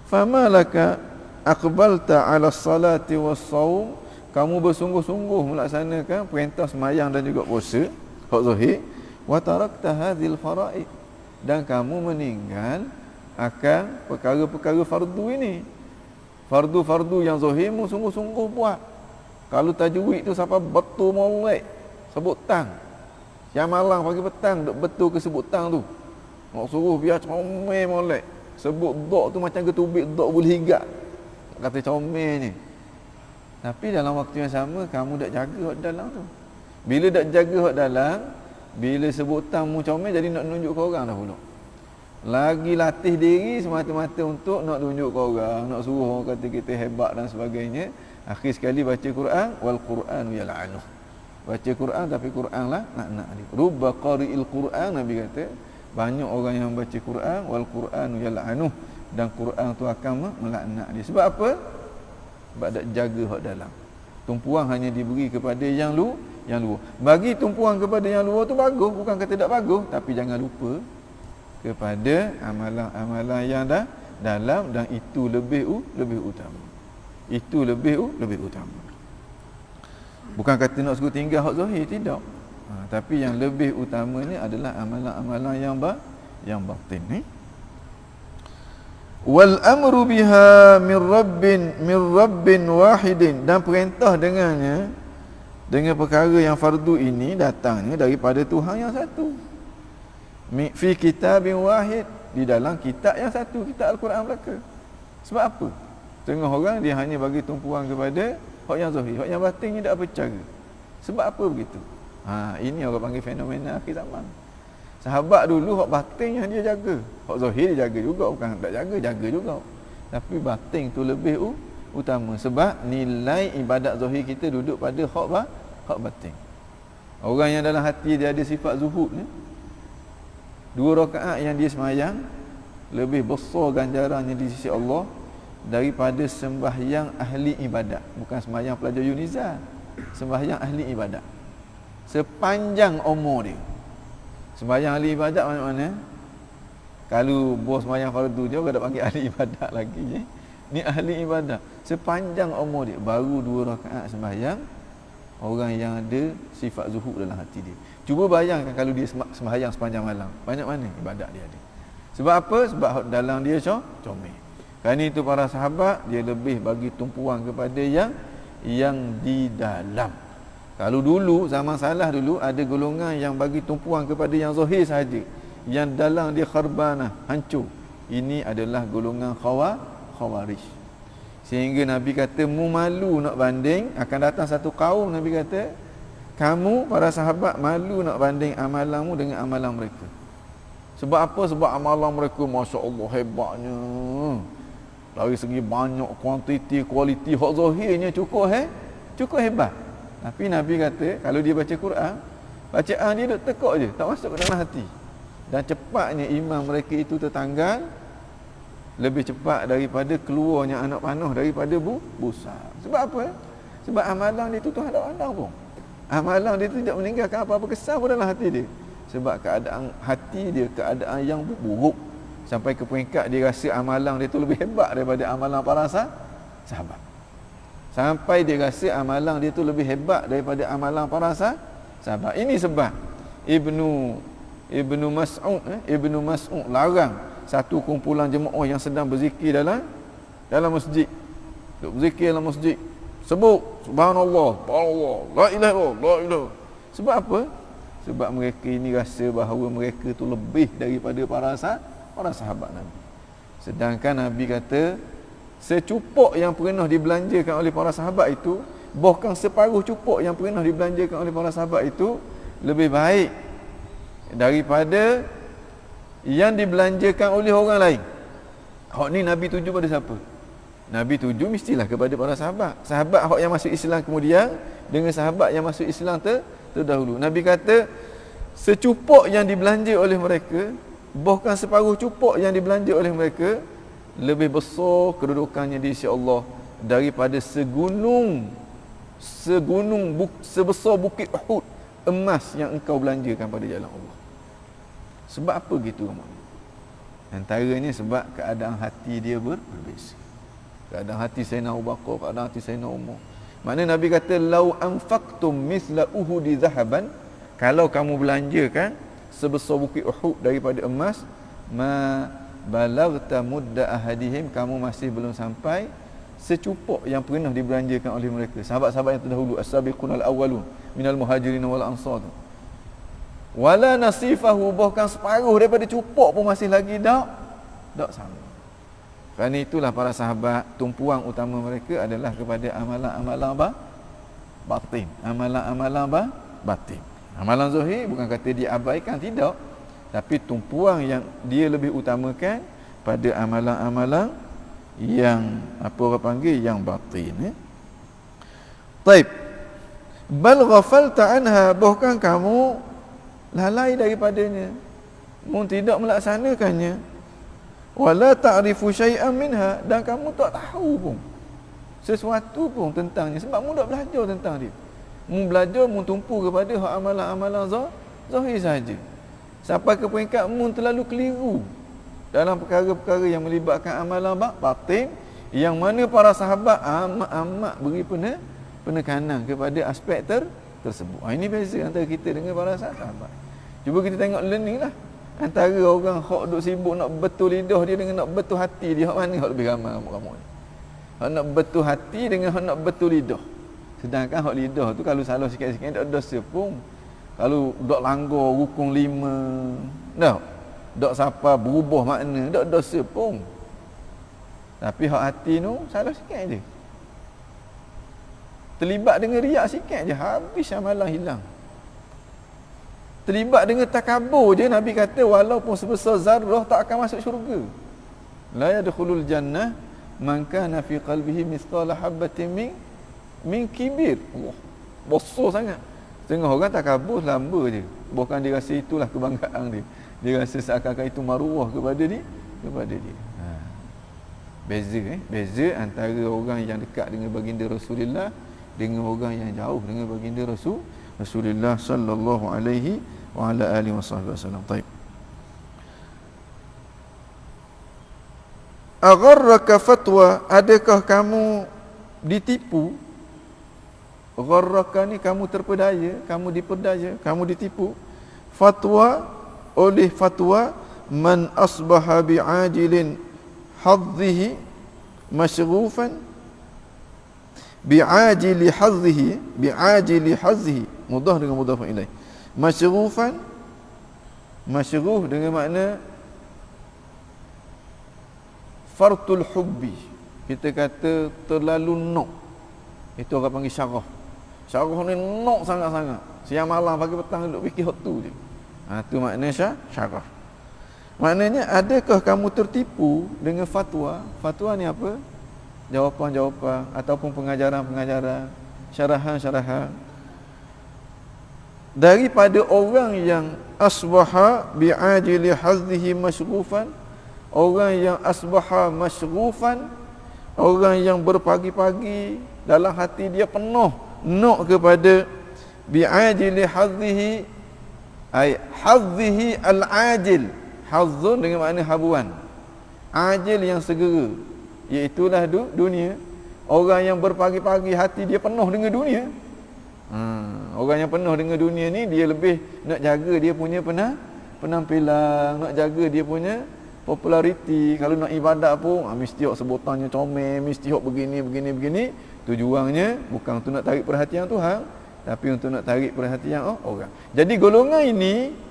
fama laka aqbalta ala salati was saum, kamu bersungguh-sungguh melaksanakan perintah sembahyang dan juga puasa, hak zahir, wa tarakta hadhil faraid, dan kamu meninggal akan perkara-perkara fardu ini. Fardu-fardu yang zahirmu sungguh-sungguh buat. Kalau tajwid tu sampai betul molek, sebut tang. Yang malang pagi petang duk betul ke sebut tang tu. Nak suruh biar comel molek. Sebut dok tu macam ketubik dok boleh higak. Kata comel ni. Tapi dalam waktu yang sama kamu dak jaga hak dalam tu. Bila dak jaga hak dalam, bila sebut tangmu comel jadi nak tunjuk ke orang dah pula. Lagi latih diri semata-mata untuk nak tunjuk ke orang, nak suruh orang kata kita hebat dan sebagainya. Akhir sekali baca Quran, wal Qur'anu yal'anuh. Baca Quran tapi Quran lah nak dia. Rubba qari'il Quran, Nabi kata, banyak orang yang baca Quran, wal Qur'anu yal'anuh, dan Quran tu akan melaknat dia. Sebab apa? Sebab tak jaga hak dalam. Tumpuan hanya diberi kepada yang luar. Bagi tumpuan kepada yang luar tu bagus, bukan kata tak bagus, tapi jangan lupa kepada amalan-amalan yang dalam, dan itu lebih utama. Itu lebih utama. Bukan kata nak suruh tinggal hak zahir, tidak. Tapi yang lebih utamanya adalah amalan-amalan yang batin ni. Wal amru biha min rabbin wahidin, dan perintah dengan perkara yang fardu ini datangnya daripada Tuhan yang satu. Fi kitabin wahid, di dalam kitab yang satu, kitab Al-Quran mereka. Sebab apa? Tengah orang dia hanya bagi tumpuan kepada hak yang zahir, hak yang batin ni tak percaya. Sebab apa begitu? Ini orang panggil fenomena akhir zaman. Sahabat dulu hak batin yang dia jaga, hak zahir dia jaga juga, bukan tak jaga juga. Tapi batin tu lebih utama, sebab nilai ibadat zahir kita duduk pada hak batin. Orang yang dalam hati dia ada sifat zuhud ni, 2 rakaat yang dia semayang lebih besar ganjarannya di sisi Allah daripada sembahyang ahli ibadat. Bukan sembahyang pelajar Yunizar, sembahyang ahli ibadat sepanjang umur dia. Sembahyang ahli ibadat mana-mana, kalau bos sembahyang fardu dia orang tak panggil ahli ibadat lagi. Ni ahli ibadat sepanjang umur dia, baru 2 rakaat sembahyang orang yang ada sifat zuhud dalam hati dia. Cuba bayangkan kalau dia sembahyang sepanjang malam, banyak mana ibadat dia ada. Sebab apa? Sebab dalam dia comel. Kerana itu para sahabat dia lebih bagi tumpuan kepada yang di dalam. Kalau dulu zaman salah dulu ada golongan yang bagi tumpuan kepada yang zahir sahaja, yang dalam dia kharbanah, hancur. Ini adalah golongan khawarij. Sehingga Nabi kata, mu malu nak banding, akan datang satu kaum, Nabi kata, kamu para sahabat malu nak banding amalanmu dengan amalan mereka. Sebab apa? Sebab amalan mereka masya-Allah hebatnya. Dari segi banyak kuantiti, kualiti, hak zahirnya cukup hebat. Tapi Nabi kata kalau dia baca Quran, bacaan dia duk tekuk je, tak masuk ke dalam hati. Dan cepatnya iman mereka itu tertanggal, lebih cepat daripada keluarnya anak panah daripada busa. Sebab apa? Sebab amalan dia tu Tuhan tak pandang pun. Amalan dia tu tidak meninggalkan apa-apa kesan pun dalam hati dia. Sebab keadaan hati dia, keadaan yang buruk, sampai ke peringkat dia rasa amalan dia tu lebih hebat daripada amalan para sahabat. Sampai dia rasa amalan dia tu lebih hebat daripada amalan para sahabat. Ini sebab Ibnu Mas'ud larang satu kumpulan jemaah yang sedang berzikir dalam masjid. Duk berzikir dalam masjid, sebut subhanallah, Allah, la ilaha illallah, la ilaha. Sebab apa? Sebab mereka ini rasa bahawa mereka tu lebih daripada para sahabat Nabi. Sedangkan Nabi kata secupuk yang pernah dibelanjakan oleh para sahabat itu, bahkan separuh cupuk yang pernah dibelanjakan oleh para sahabat itu lebih baik daripada yang dibelanjakan oleh orang lain. Hak ni Nabi tuju pada siapa? Nabi tuju mestilah kepada para sahabat. Sahabat hak yang masuk Islam kemudian dengan sahabat yang masuk Islam terdahulu. Nabi kata secupuk yang dibelanja oleh mereka, bahkan separuh cupuk yang dibelanja oleh mereka lebih besar kedudukannya di sisi Allah daripada sebesar bukit Uhud emas yang engkau belanjakan pada jalan Allah. Sebab apa gitu? Antaranya sebab keadaan hati dia berbeza. Keadaan hati Sayyidina Abu Bakar, keadaan hati Sayyidina Umar. Maknanya Nabi kata lau anfaqtum mithla uhudi zahaban, kalau kamu belanjakan sebesar bukit Uhud daripada emas, ma balagta mudda ahadihim, kamu masih belum sampai secupuk yang pernah dibelanjakan oleh mereka. Sahabat-sahabat yang terdahulu, as-sabiqunal awwalun minal muhajirin wal ansar. Wala nasifahu, bahkan separuh daripada cupuk pun masih lagi tak sama. Kerana itulah para sahabat tumpuan utama mereka adalah kepada amalan-amalan batin. Amalan-amalan batin. Amalan zahir bukan kata dia abaikan, tidak. Tapi tumpuan yang dia lebih utamakan pada amalan-amalan yang apa orang panggil yang batin. Taib. Bal ghafalta anha, bahkan kamu lalai daripadanya, mu tidak melaksanakannya. Wala ta'rifu syai'an minha, dan kamu tak tahu pun sesuatu pun tentangnya sebab mu tak belajar tentang dia. Mu belajar mu tumpu kepada hak amalan-amalan zahir saja. Sampai ke peringkat mu terlalu keliru dalam perkara-perkara yang melibatkan amalan batin, yang mana para sahabat amat beri penekanan kepada aspek tersebut. Ini beza antara kita dengan para sahabat. Cuba kita tengok learning lah. Antara orang hak duk sibuk nak betul lidah dia dengan nak betul hati dia, hak mana hak lebih ramai kamu ni? Hak nak betul hati dengan hak nak betul lidah. Sedangkan hak lidah tu kalau salah sikit-sikit tak dosa pun. Kalau dak langgar rukun 5, dak siapa berubah makna, dak dosa pun. Tapi hak hati tu salah sikit je. Terlibat dengan riak sikit je, habis amalan hilang. Terlibat dengan takabur je, Nabi kata walaupun sebesar zarrah tak akan masuk syurga. La yadkhulul jannah man kana fi qalbihi mithqala habatin min kibir. Allah, besar sangat. Setengah orang takabur lamba je. Bukan dia rasa itulah kebanggaan dia. Dia rasa seakan-akan itu maruah kepada dia. Beza antara orang yang dekat dengan baginda Rasulullah dengan orang yang jauh dengan baginda Rasulullah sallallahu alaihi wa ala alihi wasallam. Baik. Agharraka fatwa, adakah kamu ditipu? Gharraka ni kamu terpedaya, kamu diperdaya, kamu ditipu. Fatwa, oleh fatwa man asbaha bi'ajilin hadhihi masyrufan bi'ajili hadhihi mudah dengan mudhaf ilaih. Masyrufan, masyruf dengan makna fartul hubbi. Kita kata terlalu nok. Itu orang panggil syarah. Syarah ni nok sangat-sangat. Siang malam pagi petang duduk fikir hak tu je. Tu makna syarah. Maknanya adakah kamu tertipu dengan fatwa? Fatwa ni apa? Jawapan-jawapan ataupun pengajaran-pengajaran, syarahan-syarahan daripada orang yang asbaha bi'ajili hadhihi masyrufan, orang yang asbaha masyrufan, orang yang berpagi-pagi dalam hati dia penuh nak kepada bi'ajili hadhihi, ay hadhihi al-ajil. Hazzun dengan makna habuan, ajil yang segera, iaitulah dunia. Orang yang berpagi-pagi hati dia penuh dengan dunia. Orang yang penuh dengan dunia ni dia lebih nak jaga dia punya penampilan, nak jaga dia punya populariti. Kalau nak ibadat pun mesti hok sebutannya comel, mesti hok begini. Tujuannya bukan untuk nak tarik perhatian Tuhan, tapi untuk nak tarik perhatian orang. Jadi golongan ini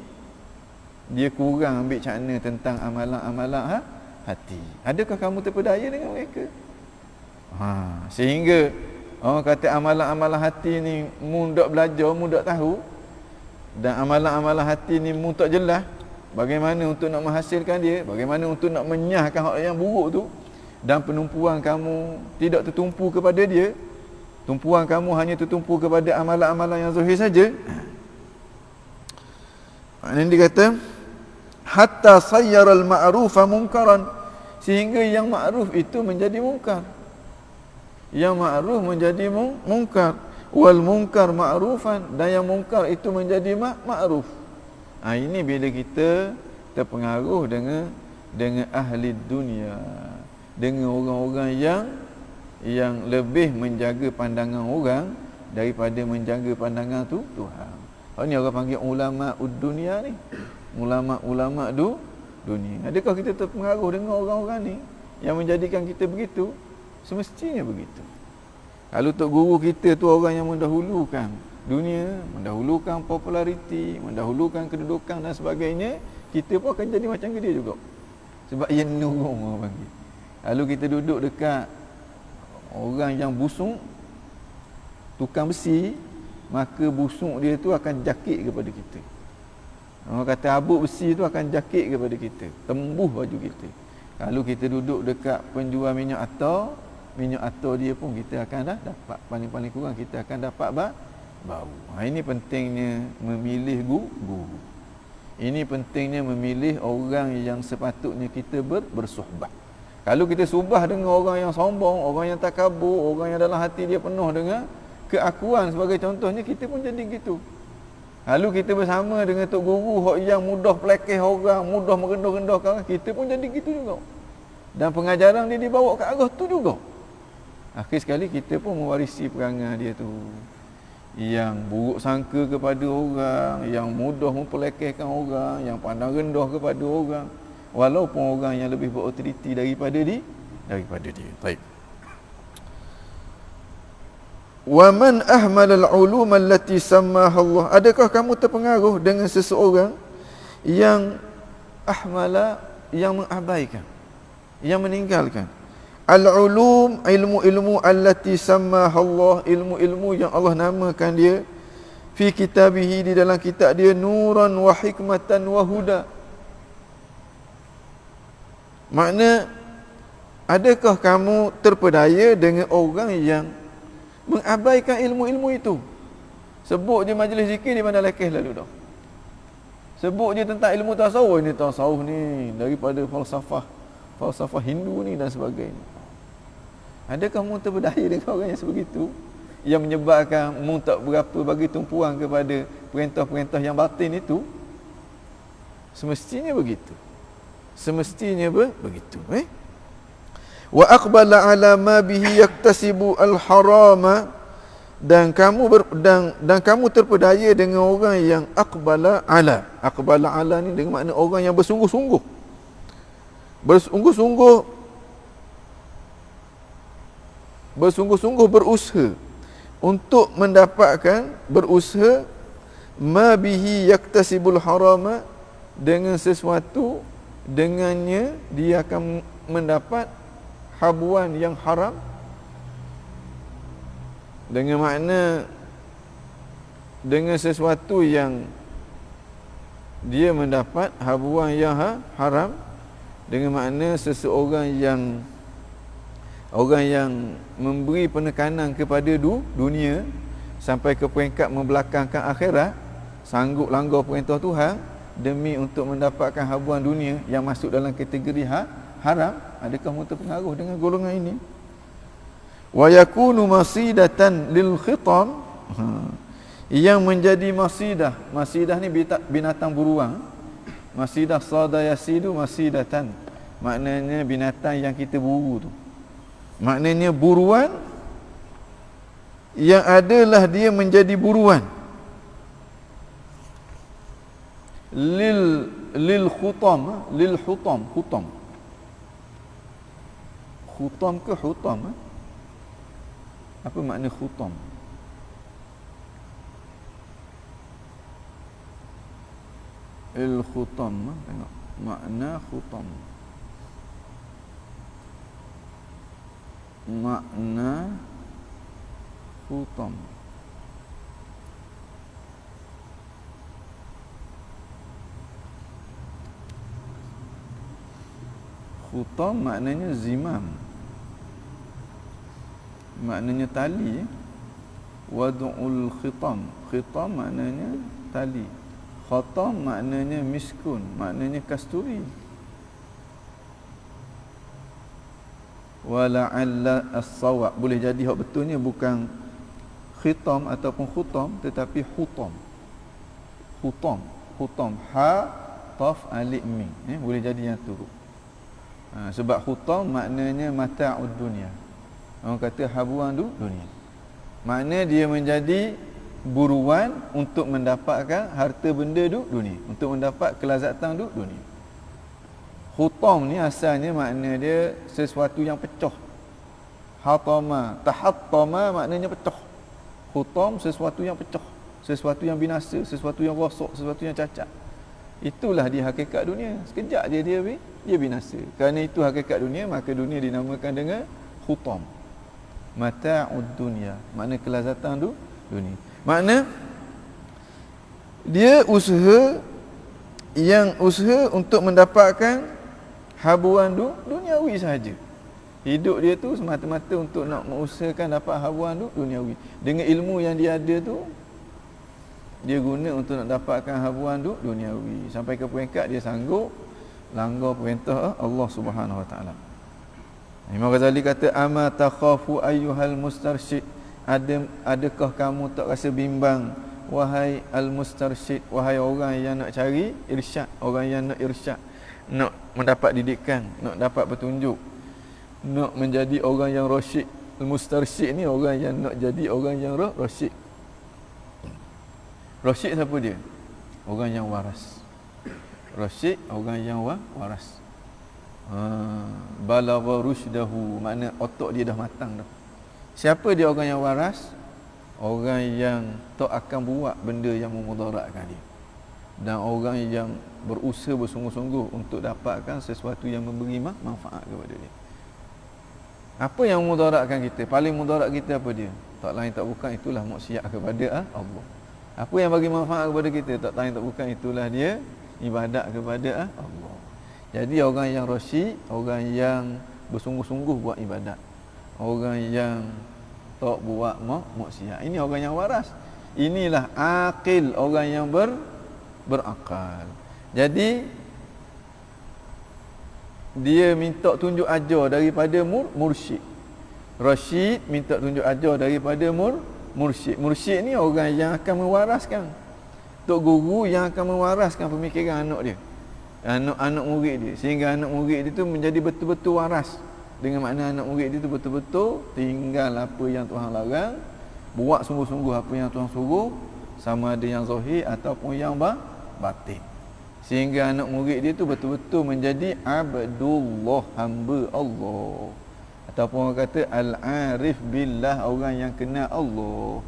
dia kurang ambil cakna tentang amalan-amalan hati. Adakah kamu terpedaya dengan mereka? Sehingga orang kata amalan-amalan hati ni mu tak belajar, mu tak tahu, dan amalan-amalan hati ni mu tak jelas bagaimana untuk nak menghasilkan dia, bagaimana untuk nak menyahkan hak yang buruk tu, dan penumpuan kamu tidak tertumpu kepada dia, tumpuan kamu hanya tertumpu kepada amalan-amalan yang zahir saja. Maknanya dia kata hatta sayyaral ma'rufa munkaran, sehingga yang ma'ruf itu menjadi mungkar. Yang ma'ruf menjadi mungkar, wal munkar ma'rufan, dan yang mungkar itu menjadi ma'ruf. Ini bila kita terpengaruh dengan ahli dunia, dengan orang-orang yang lebih menjaga pandangan orang daripada menjaga pandangan Tuhan. Ini orang panggil ulama dunia ni. Ulama dunia. Adakah kita terpengaruh dengan orang-orang ni yang menjadikan kita begitu? Semestinya begitu. Kalau tok guru kita tu orang yang mendahulukan dunia, mendahulukan populariti, mendahulukan kedudukan dan sebagainya, kita pun akan jadi macam dia juga. Sebab ia nurung orang panggil. Kalau kita duduk dekat orang yang busuk, tukang besi, maka busuk dia tu akan jakit kepada kita. Orang kata habuk besi tu akan jakit kepada kita, tembus baju kita. Kalau kita duduk dekat penjual minyak atar dia pun kita akan dapat, paling-paling kurang kita akan dapat bau. Ini pentingnya memilih guru. Ini pentingnya memilih orang yang sepatutnya kita bersuhbah. Kalau kita subah dengan orang yang sombong, orang yang takabur, orang yang dalam hati dia penuh dengan keakuan sebagai contohnya, kita pun jadi gitu. Lalu kita bersama dengan tok guru yang mudah pelekeh orang, mudah merendah-rendahkan orang, kita pun jadi gitu juga. Dan pengajaran dia dibawa ke arah tu juga. Akhir sekali kita pun mewarisi perangai dia tu, yang buruk sangka kepada orang, yang mudah mempelekehkan orang, yang pandang rendah kepada orang, walaupun orang yang lebih berautoriti daripada dia. Baik. Wa man ahmala al-ulum allati sammaha Allah. Adakah kamu terpengaruh dengan seseorang yang ahmala, yang mengabaikan, yang meninggalkan al-ulum, ilmu-ilmu allati sammaha Allah, ilmu-ilmu yang Allah namakan dia fi kitabihi, di dalam kitab dia, nuran wa hikmatan wa huda. Makna, adakah kamu terpedaya dengan orang yang mengabaikan ilmu-ilmu itu? Sebut je majlis zikir di mana lekeh lalu dah. Sebut je tentang ilmu tasawuf, ini tasawuf ni daripada falsafah Hindu ni dan sebagainya. Adakah mu terpedaya dengan orang yang sebegitu, yang menyebabkan mu tak berapa bagi tumpuan kepada perintah-perintah yang batin itu? Semestinya begitu. Begitu. Wa aqbala ala ma bihi yaktasibu al-harama, dan kamu terpedaya dengan orang yang aqbala ala ni dengan makna orang yang bersungguh-sungguh berusaha untuk mendapatkan, berusaha ma bihi yaktasibul harama, dengan sesuatu dengannya dia akan mendapat habuan yang haram, dengan makna dengan sesuatu yang dia mendapat habuan yang haram, dengan makna seseorang yang memberi penekanan kepada dunia sampai ke peringkat membelakangkan akhirat, sanggup langgar perintah Tuhan demi untuk mendapatkan habuan dunia yang masuk dalam kategori haram. Adakah mu terpengaruh dengan golongan ini? Wa yakunu masidatan lil khitam, yang menjadi masidah ni binatang buruan. Masidah sada yasidu masidatan, maknanya binatang yang kita buru tu. Maknanya buruan yang adalah dia menjadi buruan. Lil khutam, lil hutam. Khutam ke hutam? Apa makna khutam? Il khutam, tengok makna khutam. Makna khutam. Khutam maknanya zimam, maknanya tali. Wad'ul khitam, khitam maknanya tali. Khatam maknanya miskun, maknanya kasturi. Wala'alla as-sawab, boleh jadi hak betulnya bukan khitam ataupun khutam, tetapi hutam. Ha qaf alif mim, boleh jadi yang tu. Sebab khutam maknanya mata'ud dunia. Orang kata habuan dunia. Makna dia menjadi buruan untuk mendapatkan harta benda dunia, untuk mendapat kelazatan dunia. Khutam ni asalnya makna dia sesuatu yang pecah. Hatama, tahattama maknanya pecah. Khutam sesuatu yang pecah, sesuatu yang binasa, sesuatu yang rosak, sesuatu yang cacat. Itulah dia hakikat dunia. Sekejap je dia binasa. Kerana itu hakikat dunia, maka dunia dinamakan dengan khutam. Mata'ud dunia, makna kelazatan dunia. Makna dia usaha untuk mendapatkan habuan duniawi sahaja. Hidup dia tu semata-mata untuk nak mengusahakan dapat habuan duniawi. Dengan ilmu yang dia ada tu, dia guna untuk nak dapatkan habuan duniawi, sampai ke peringkat dia sanggup langgar perintah Allah Subhanahu Wa Taala. Imam Ghazali kata, ama takhafu ayyuhal mustarsyid, adakah kamu tak rasa bimbang wahai al-mustarsyid, wahai orang yang nak cari irsyad, orang yang nak irsyad, nak mendapat didikan, nak dapat petunjuk, nak menjadi orang yang rasyid. Al-mustarsyid ni orang yang nak jadi orang yang rasyid. Rasyid siapa dia? Orang yang waras. Rasyid orang yang waras. Balagha rusydahu, makna otak dia dah matang dah. Siapa dia orang yang waras? Orang yang tak akan buat benda yang memudaratkan dia, dan orang yang berusaha bersungguh-sungguh untuk dapatkan sesuatu yang memberi manfaat kepada dia. Apa yang memudaratkan kita? Paling mudarat kita apa dia? Tak lain tak bukan itulah maksiat kepada Allah. Apa yang bagi manfaat kepada kita? Tak lain tak bukan itulah dia ibadat kepada Allah. Jadi orang yang rasyid, orang yang bersungguh-sungguh buat ibadat, orang yang tak buat maksiat, ini orang yang waras. Inilah aqil, orang yang berakal. Jadi dia minta tunjuk ajar daripada mursyid. Rasyid minta tunjuk ajar daripada mursyid. Mursyid ni orang yang akan mewaraskan. Tok guru yang akan mewaraskan pemikiran anak dia, anak murid dia, sehingga anak murid dia tu menjadi betul-betul waras. Dengan makna anak murid dia tu betul-betul tinggal apa yang Tuhan larang, buat sungguh-sungguh apa yang Tuhan suruh, sama ada yang zahir ataupun yang batin. Sehingga anak murid dia tu betul-betul menjadi abdullah, hamba Allah. Ataupun orang kata al-arif billah, orang yang kenal Allah.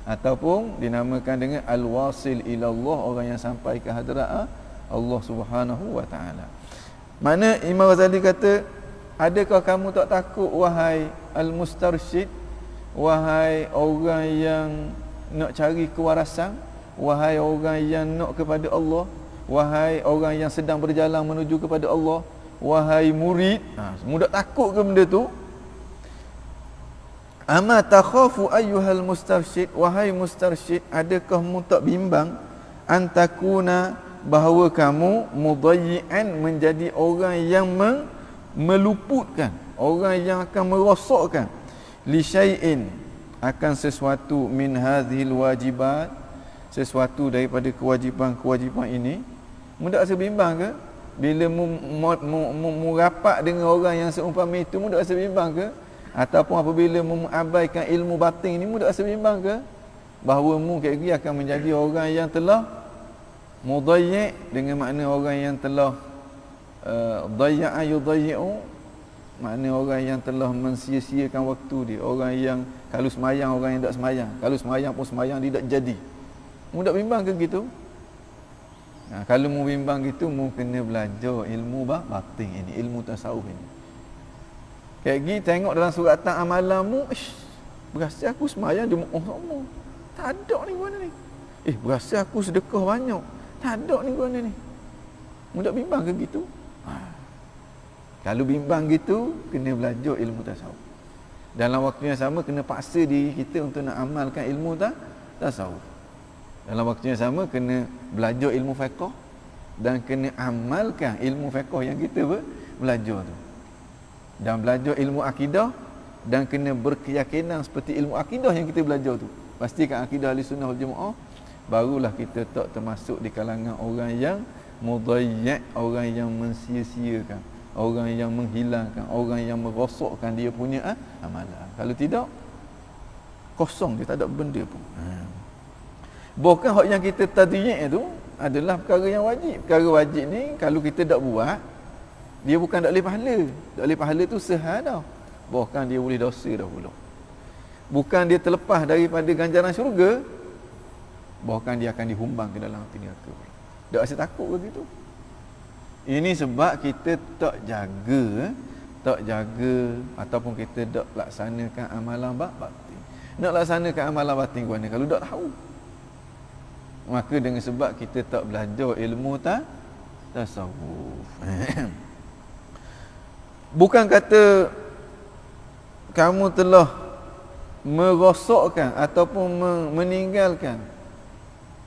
Ataupun dinamakan dengan al-wasil ilallah, orang yang sampai ke hadrat Allah Subhanahu Wa Taala. Mana Imam Ghazali kata, adakah kamu tak takut wahai al-mustarsyid, wahai orang yang nak cari kewarasan, wahai orang yang nak kepada Allah, wahai orang yang sedang berjalan menuju kepada Allah, wahai murid, mudah takut ke benda tu? Ama takhafu ayyuhal mustarsyid, wahai mustarsyid, adakah mu tak bimbang antakuna, bahawa kamu mudayyi'an, menjadi orang yang meluputkan, orang yang akan merosakkan li syai'in, akan sesuatu min hadhil wajibat, sesuatu daripada kewajipan-kewajipan ini. Mu tak rasa bimbang ke bila mu rapat dengan orang yang seumpama itu? Mu tak rasa bimbang ke? Ataupun apabila mengabaikan ilmu batin ni, mu tak rasa bimbang ke bahawa mu kira-kira akan menjadi orang yang telah mudayyi', dengan makna orang yang telah dayya'a yudayyi'u, makna orang yang telah mensia-siakan waktu dia, orang yang kalau semayang orang yang tak semayang, kalau semayang pun semayang dia tak jadi. Mu tak bimbang ke gitu? Kalau mu bimbang gitu, mu kena belajar ilmu batin ini, ilmu tasawuf ini. Kayak gini tengok dalam suratan amalanmu, berasa aku semayang Jumaat sama, tak ada ni guna ni. Berasa aku sedekah banyak, tak ada ni guna ni. Mu tak bimbang ke gitu? Kalau bimbang gitu, kena belajar ilmu tasawuf. Dalam waktu yang sama kena paksa diri kita untuk nak amalkan ilmu tasawuf. Dalam waktu yang sama kena belajar ilmu fiqh dan kena amalkan ilmu fiqh yang kita belajar tu. Dan belajar ilmu akidah, dan kena berkeyakinan seperti ilmu akidah yang kita belajar tu. Pastikan akidah Ahlussunnah wal Jamaah, barulah kita tak termasuk di kalangan orang yang mudayyi', orang yang mensia-siakan, orang yang menghilangkan, orang yang merosakkan dia punya amalan. Kalau tidak, kosong, dia tak ada benda pun. Bahkan hak yang kita tadyi' tu adalah perkara yang wajib. Perkara wajib ni kalau kita tak buat, dia bukan tak boleh pahala. Tak boleh pahala tu sehad dah. Bahkan dia boleh dosa dah pula. Bukan dia terlepas daripada ganjaran syurga, bahkan dia akan dihumbang ke dalam api neraka. Tak rasa takut ke gitu? Ini sebab kita tak jaga ataupun kita tak laksanakan amalan batin. Nak laksanakan amalan batin guna kalau tak tahu. Maka dengan sebab kita tak belajar ilmu tasawuf. Bukan kata kamu telah merosakkan ataupun meninggalkan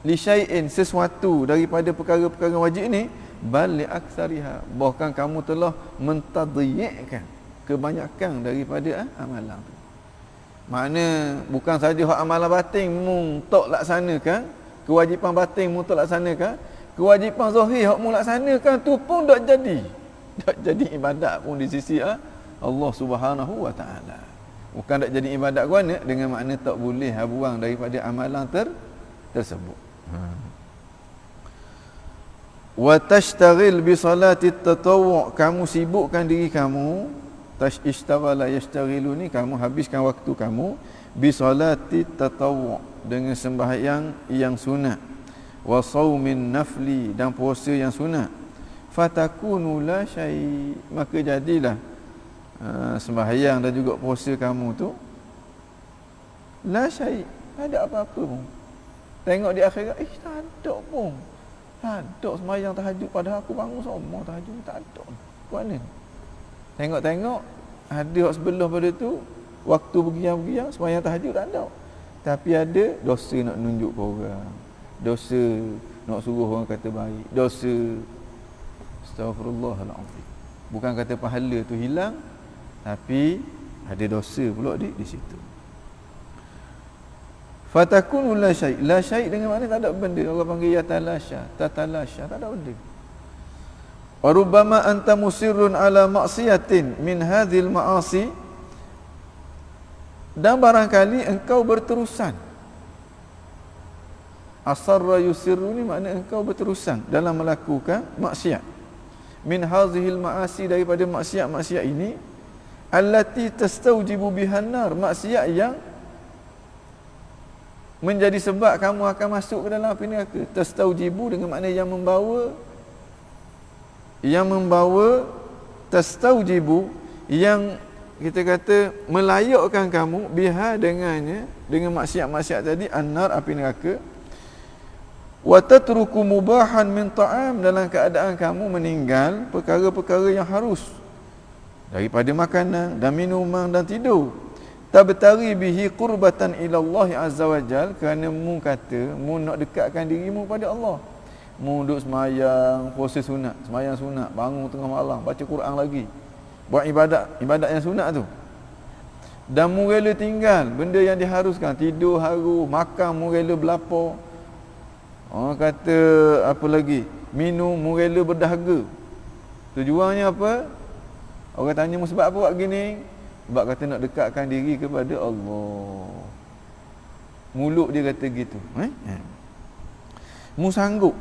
li syai'in, sesuatu daripada perkara-perkara wajib ni, bal li aktsariha, bahkan kamu telah mentadyi'kan kebanyakan daripada amalan tu. Makna bukan saja hak amalan batin mung tok laksanakan, kewajipan batin mung tok laksanakan, kewajipan zahir hak mung laksanakan tu pun tak jadi ibadat pun di sisi Allah Subhanahu wa taala. Bukan tak jadi ibadat kerana dengan makna tak boleh buang daripada amalan tersebut. Wa tashtaghil bi salati tatawwu', kamu sibukkan diri kamu, ishtaghala yashtaghilu ni kamu habiskan waktu kamu, bi salati tatawwu', dengan sembahyang yang sunat, wa saumin nafli, dan puasa yang sunat, fatakunu la syai', maka jadilah sembahyang dan juga puasa kamu tu la syai', tak ada apa-apa pun. Tengok di akhirat, tak ada pun. Tak ada sembahyang tahajud, padahal aku bangun semua tahajud, tak ada. Mana? Tengok-tengok ada hak sebelah pada tu, waktu bergiang-giang sembahyang tahajud tak ada. Tapi ada dosa nak nunjuk ke orang, dosa nak suruh orang kata baik, dosa, astagfirullahalazim. Bukan kata pahala tu hilang, tapi ada dosa pula di situ. Fatakunu la syai', la syai' dengan makna tak ada benda. Orang panggil yatalasha, tatalasha, tak ada benda. Wa rubbama anta musirrun ala ma'siyatin min hadhil ma'asi, dan barangkali engkau berterusan. Asarra yusirru ni makna engkau berterusan dalam melakukan maksiat. Min hadhil ma'asi, daripada maksiat-maksiat ini, allati tastaujibu bihan nar, maksiat yang menjadi sebab kamu akan masuk ke dalam api neraka. Tastaujibu dengan makna yang membawa, tastaujibu, yang kita kata melayakkan kamu, biha dengannya, dengan maksiat-maksiat tadi, annar, api neraka. Wa tatruku mubahan min ta'am, dalam keadaan kamu meninggal perkara-perkara yang harus daripada makanan dan minuman dan tidur. Tabtari bihi qurbatan ila Allah azza wa jal, kerana mu kata mu nak dekatkan dirimu pada Allah. Mu duduk semayang, puasa sunat, semayang sunat, bangun tengah malam, baca Quran lagi, buat ibadat yang sunat tu. Dan mu rela tinggal benda yang diharuskan, tidur haru, makan mu rela berlapar. Orang kata apa lagi? Minum mu rela berdahaga. Tujuannya apa? Orang tanya mu sebab apa buat gini? Sebab kata nak dekatkan diri kepada Allah. Mulut dia kata gitu. Mu sanggup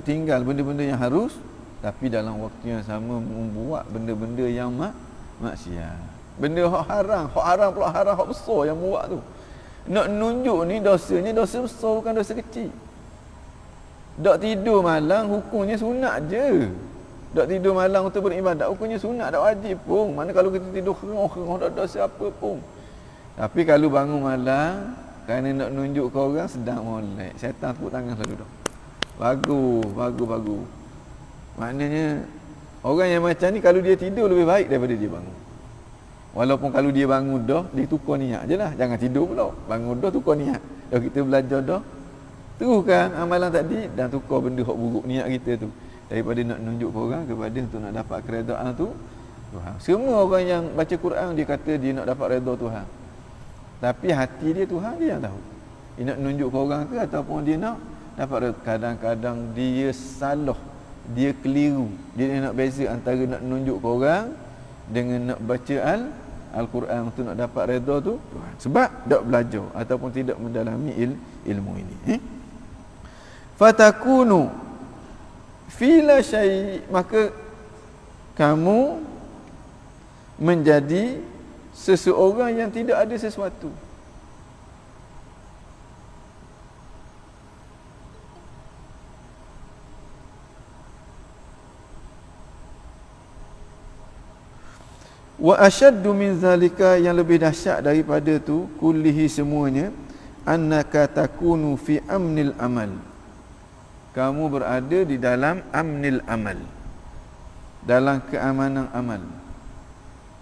tinggal benda-benda yang harus, tapi dalam waktu yang sama membuat benda-benda yang maksiat. Benda hak haram pula haram, hak besar yang buat tu. Nak nunjuk ni dosanya dosa besar, bukan dosa kecil. Dak tidur malam hukumnya sunat je. Dak tidur malam untuk beribadat hukumnya sunat, tak wajib pun. Mana kalau kita tidur kerong tak dosa apa pun. Tapi kalau bangun malam kerana nak nunjuk ke orang, sedang molek, syaitan tepuk tangan selalu dah. Bagus. Maknanya orang yang macam ni kalau dia tidur lebih baik daripada dia bangun. Walaupun kalau dia bangun dah, dia tukar niat je lah. Jangan tidur pula. Bangun dah tukar niat. Dah kita belajar dah, teruskan amalan tadi dan tukar benda hak buruk niat kita tu, daripada nak nunjuk ke orang kepada untuk nak dapat keredaan tu Tuhan. Semua orang yang baca Quran dia kata dia nak dapat redha Tuhan, tapi hati dia Tuhan dia yang tahu. Dia nak nunjuk ke orang ke ataupun dia nak dapat redha. Kadang-kadang dia salah, dia keliru. Dia nak beza antara nak nunjuk ke orang dengan nak baca Al-Quran untuk nak dapat redha tu Tuhan. Sebab tak belajar ataupun tidak mendalami ilmu ini. Fatakunu fila syai', maka kamu menjadi seseorang yang tidak ada sesuatu. Wa asyaddu min zalika, yang lebih dahsyat daripada tu, kullihi semuanya, annaka takunu fi amnil amal, kamu berada di dalam amnil amal, dalam keamanan amal.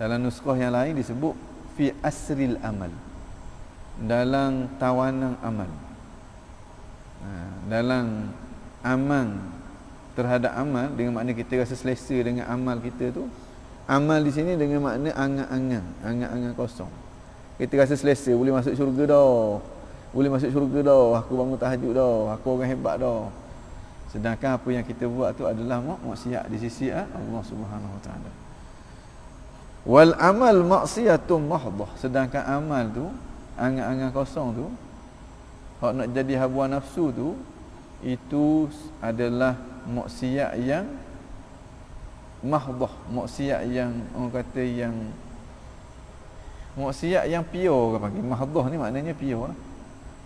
Dalam nuskah yang lain disebut fi asril amal, dalam tawanan amal. Dalam amal terhadap amal, dengan makna kita rasa selesa dengan amal kita tu. Amal di sini dengan makna angan-angan kosong. Kita rasa selesa, boleh masuk syurga dah. Boleh masuk syurga dah, aku bangun tahajud dah, aku orang hebat dah. Sedangkan apa yang kita buat tu adalah maksiat di sisi Allah Subhanahu Wa Taala. Wal amal maksiatun mahdhah. Sedangkan amal tu, angan-angan kosong tu, hak nak jadi hawa nafsu tu, itu adalah maksiat yang mahdhah, maksiat yang orang kata yang maksiat yang pure orang panggil. Mahdhah ni maknanya pure lah.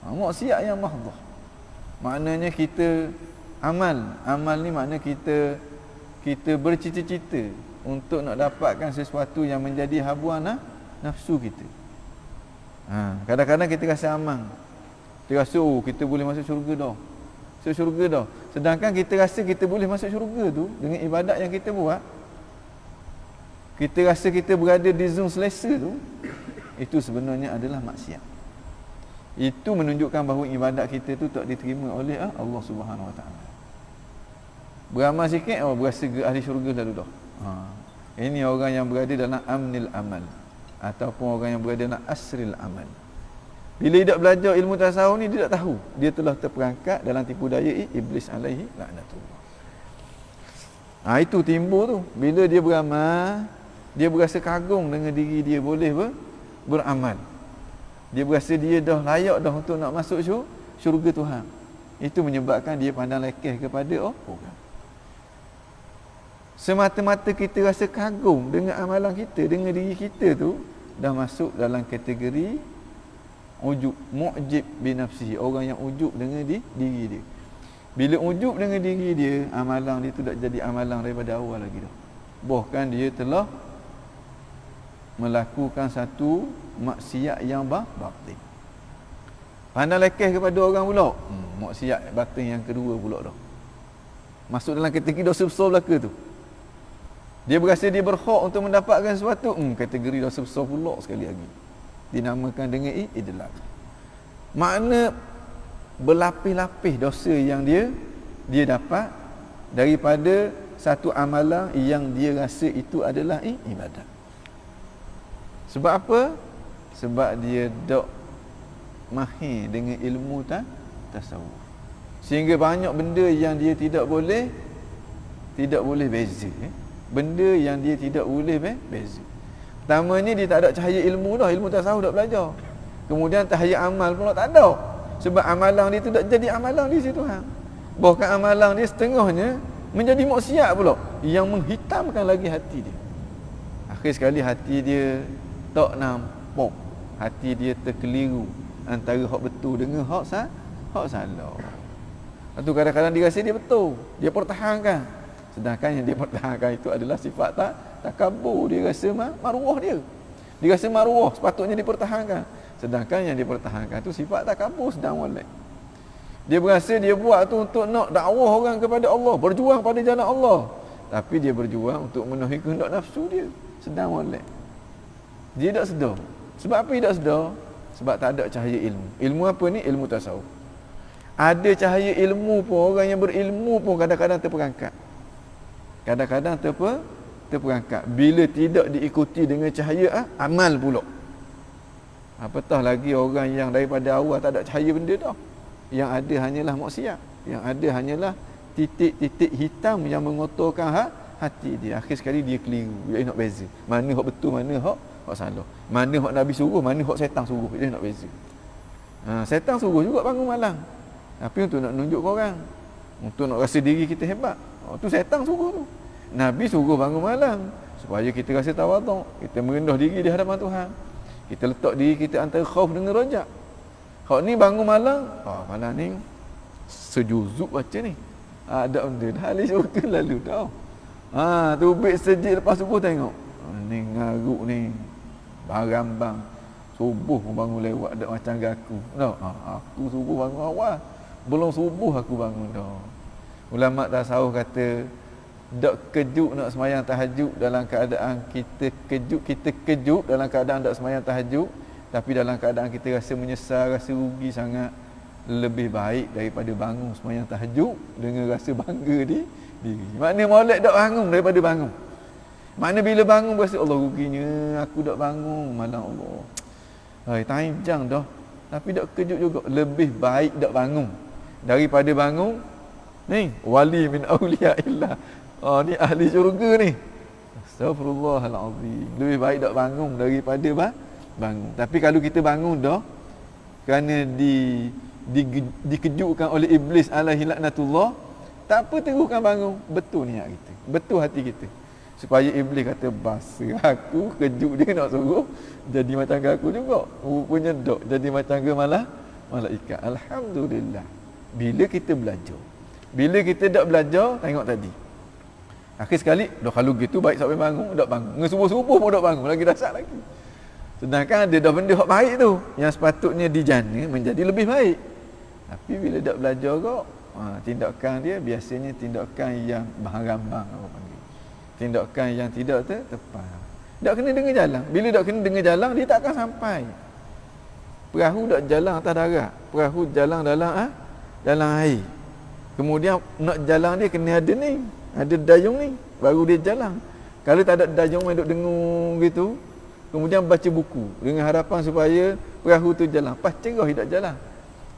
Maksiat yang mahdhah maknanya kita amal ni makna kita bercita-cita untuk nak dapatkan sesuatu yang menjadi hawa nafsu kita. Kadang-kadang kita rasa amal, kita rasa kita boleh masuk syurga dah, sedangkan kita rasa kita boleh masuk syurga tu dengan ibadat yang kita buat, kita rasa kita berada di zon selesa tu, itu sebenarnya adalah maksiat. Itu menunjukkan bahawa ibadat kita tu tak diterima oleh Allah Subhanahu Wa Taala. Beramal sikit, berasa ahli syurga lalu dah. Ini orang yang berada dalam amnil amal, ataupun orang yang berada dalam asril amal. Bila dia belajar ilmu tasawuf ni, dia tak tahu dia telah terperangkap dalam tipu daya iblis alaihi laknatullah. Itu timbul tu. Bila dia beramal, dia berasa kagum dengan diri dia boleh beramal. Dia berasa dia dah layak dah untuk nak masuk syurga Tuhan. Itu menyebabkan dia pandang lekeh kepada orang. Semata-mata kita rasa kagum dengan amalan kita, dengan diri kita tu, dah masuk dalam kategori ujub, mu'jib binafsihi, orang yang ujub dengan diri dia. Bila ujub dengan diri dia, amalan dia tu tak jadi amalan daripada awal lagi dah. Bahkan dia telah melakukan satu maksiat yang batin. Pandang lekeh kepada orang pula, maksiat batin yang kedua pula dah. Masuk dalam kategori dosa besar belaka tu. Dia berasa dia berhak untuk mendapatkan sesuatu, kategori dosa besar pula sekali lagi. Dinamakan dengan idlal. Makna berlapis-lapis dosa yang dia dapat daripada satu amalan yang dia rasa itu adalah ibadat. Sebab apa? Sebab dia dok mahir dengan ilmu tasawuf. Sehingga banyak benda yang dia tidak boleh beza. Benda yang dia tidak boleh beza. Pertamanya dia tak ada cahaya ilmu dah, ilmu tasawuf dah belajar. Kemudian cahaya amal pula tak ada. Sebab amalan dia tu tak jadi amalan di situ hang. Bahkan amalan dia setengahnya menjadi maksiat pula yang menghitamkan lagi hati dia. Akhir sekali hati dia tak nampak, hati dia terkeliru antara hak betul dengan hak salah. Itu kadang-kadang dia rasa dia betul, dia pertahankan. Sedangkan yang dia pertahankan itu adalah sifat takabur. Dia rasa maruah dia. Dia rasa maruah sepatutnya dipertahankan. Sedangkan yang dipertahankan itu sifat takabur sedang molek. Dia berasa dia buat tu untuk nak dakwah orang kepada Allah, berjuang pada jalan Allah. Tapi dia berjuang untuk memenuhi kehendak nafsu dia, sedang molek. Dia tak sedar. Sebab apa dia tak sedar? Sebab tak ada cahaya ilmu. Ilmu apa ni? Ilmu tasawuf. Ada cahaya ilmu pun, orang yang berilmu pun kadang-kadang terperangkap. Kadang-kadang terperangkap bila tidak diikuti dengan cahaya amal pula. Apatah lagi orang yang daripada awal tak ada cahaya benda dah. Yang ada hanyalah maksiat. Yang ada hanyalah titik-titik hitam yang mengotorkan hati dia. Akhir sekali dia keliru. Dia nak beza. Mana hak betul, mana hak salah. Mana hak Nabi suruh, mana hak setan suruh. Dia nak beza. Setan suruh juga bangun malam. Tapi untuk nak nunjuk ke orang, untuk nak rasa diri kita hebat. Tu setan suruh tu. Nabi suruh bangun malam supaya kita rasa tawaduk, kita merendah diri di hadapan Tuhan. Kita letak diri kita antara khauf dengan rajak. Hak ni bangun malam, malam ni sejuzuk baca ni. Ada benda dah ahli syurga lalu dah. Tubik sejid lepas subuh tengok. Ni ngaruk ni. Barambang. Subuh pun bangun lewat dak macam gaku. Dah, aku subuh bangun awal. Belum subuh aku bangun dah. Ulama tasawuf kata dak kejut nak sembahyang tahajud dalam keadaan kita kejut dalam keadaan dak sembahyang tahajud, tapi dalam keadaan kita rasa menyesal, rasa rugi sangat. lebih baik daripada bangun sembahyang tahajud dengan rasa bangga diri. Makna molek tak bangun daripada bangun. Makna bila bangun berasa Allah ruginya aku tak bangun malam Allah. Hai time jang dah. Tapi tak kejut juga lebih baik tak bangun daripada bangun. Ni wali min auliya illah. Ni ahli syurga ni. Astagfirullahalazim. Lebih baik tak bangun daripada bangun. Tapi kalau kita bangun dah kerana dikejutkan oleh iblis alaihi laknatullah, tak apa teruskan bangun. Betul niat kita, betul hati kita, supaya iblis kata basa aku kejut dia nak suruh jadi macam aku juga. Rupanya dok jadi macam ke malaikat. Alhamdulillah. Bila kita belajar, bila kita tak belajar, tengok tadi akhir sekali dah kalau gitu baik sampai bangun tak bangun, ngesubuh-subuh pun tak bangun, lagi dahsyat lagi. Sedangkan ada dah benda hak baik tu yang sepatutnya dijana menjadi lebih baik. Tapi bila tak belajar kok, tindakan dia biasanya tindakan yang bahan-rambang apa panggil. Tindakan yang tidak tepat. Tak kena dengan jalan. Bila tak kena dengan jalan, dia tak akan sampai. Perahu tak jalan atas darat, perahu jalan dalam air. Kemudian nak jalan dia kena ada ni, ada dayung ni, baru dia jalan. Kalau tak ada dayung main duk dengung gitu, kemudian baca buku dengan harapan supaya perahu tu jalan, pas cerah dia tak jalan.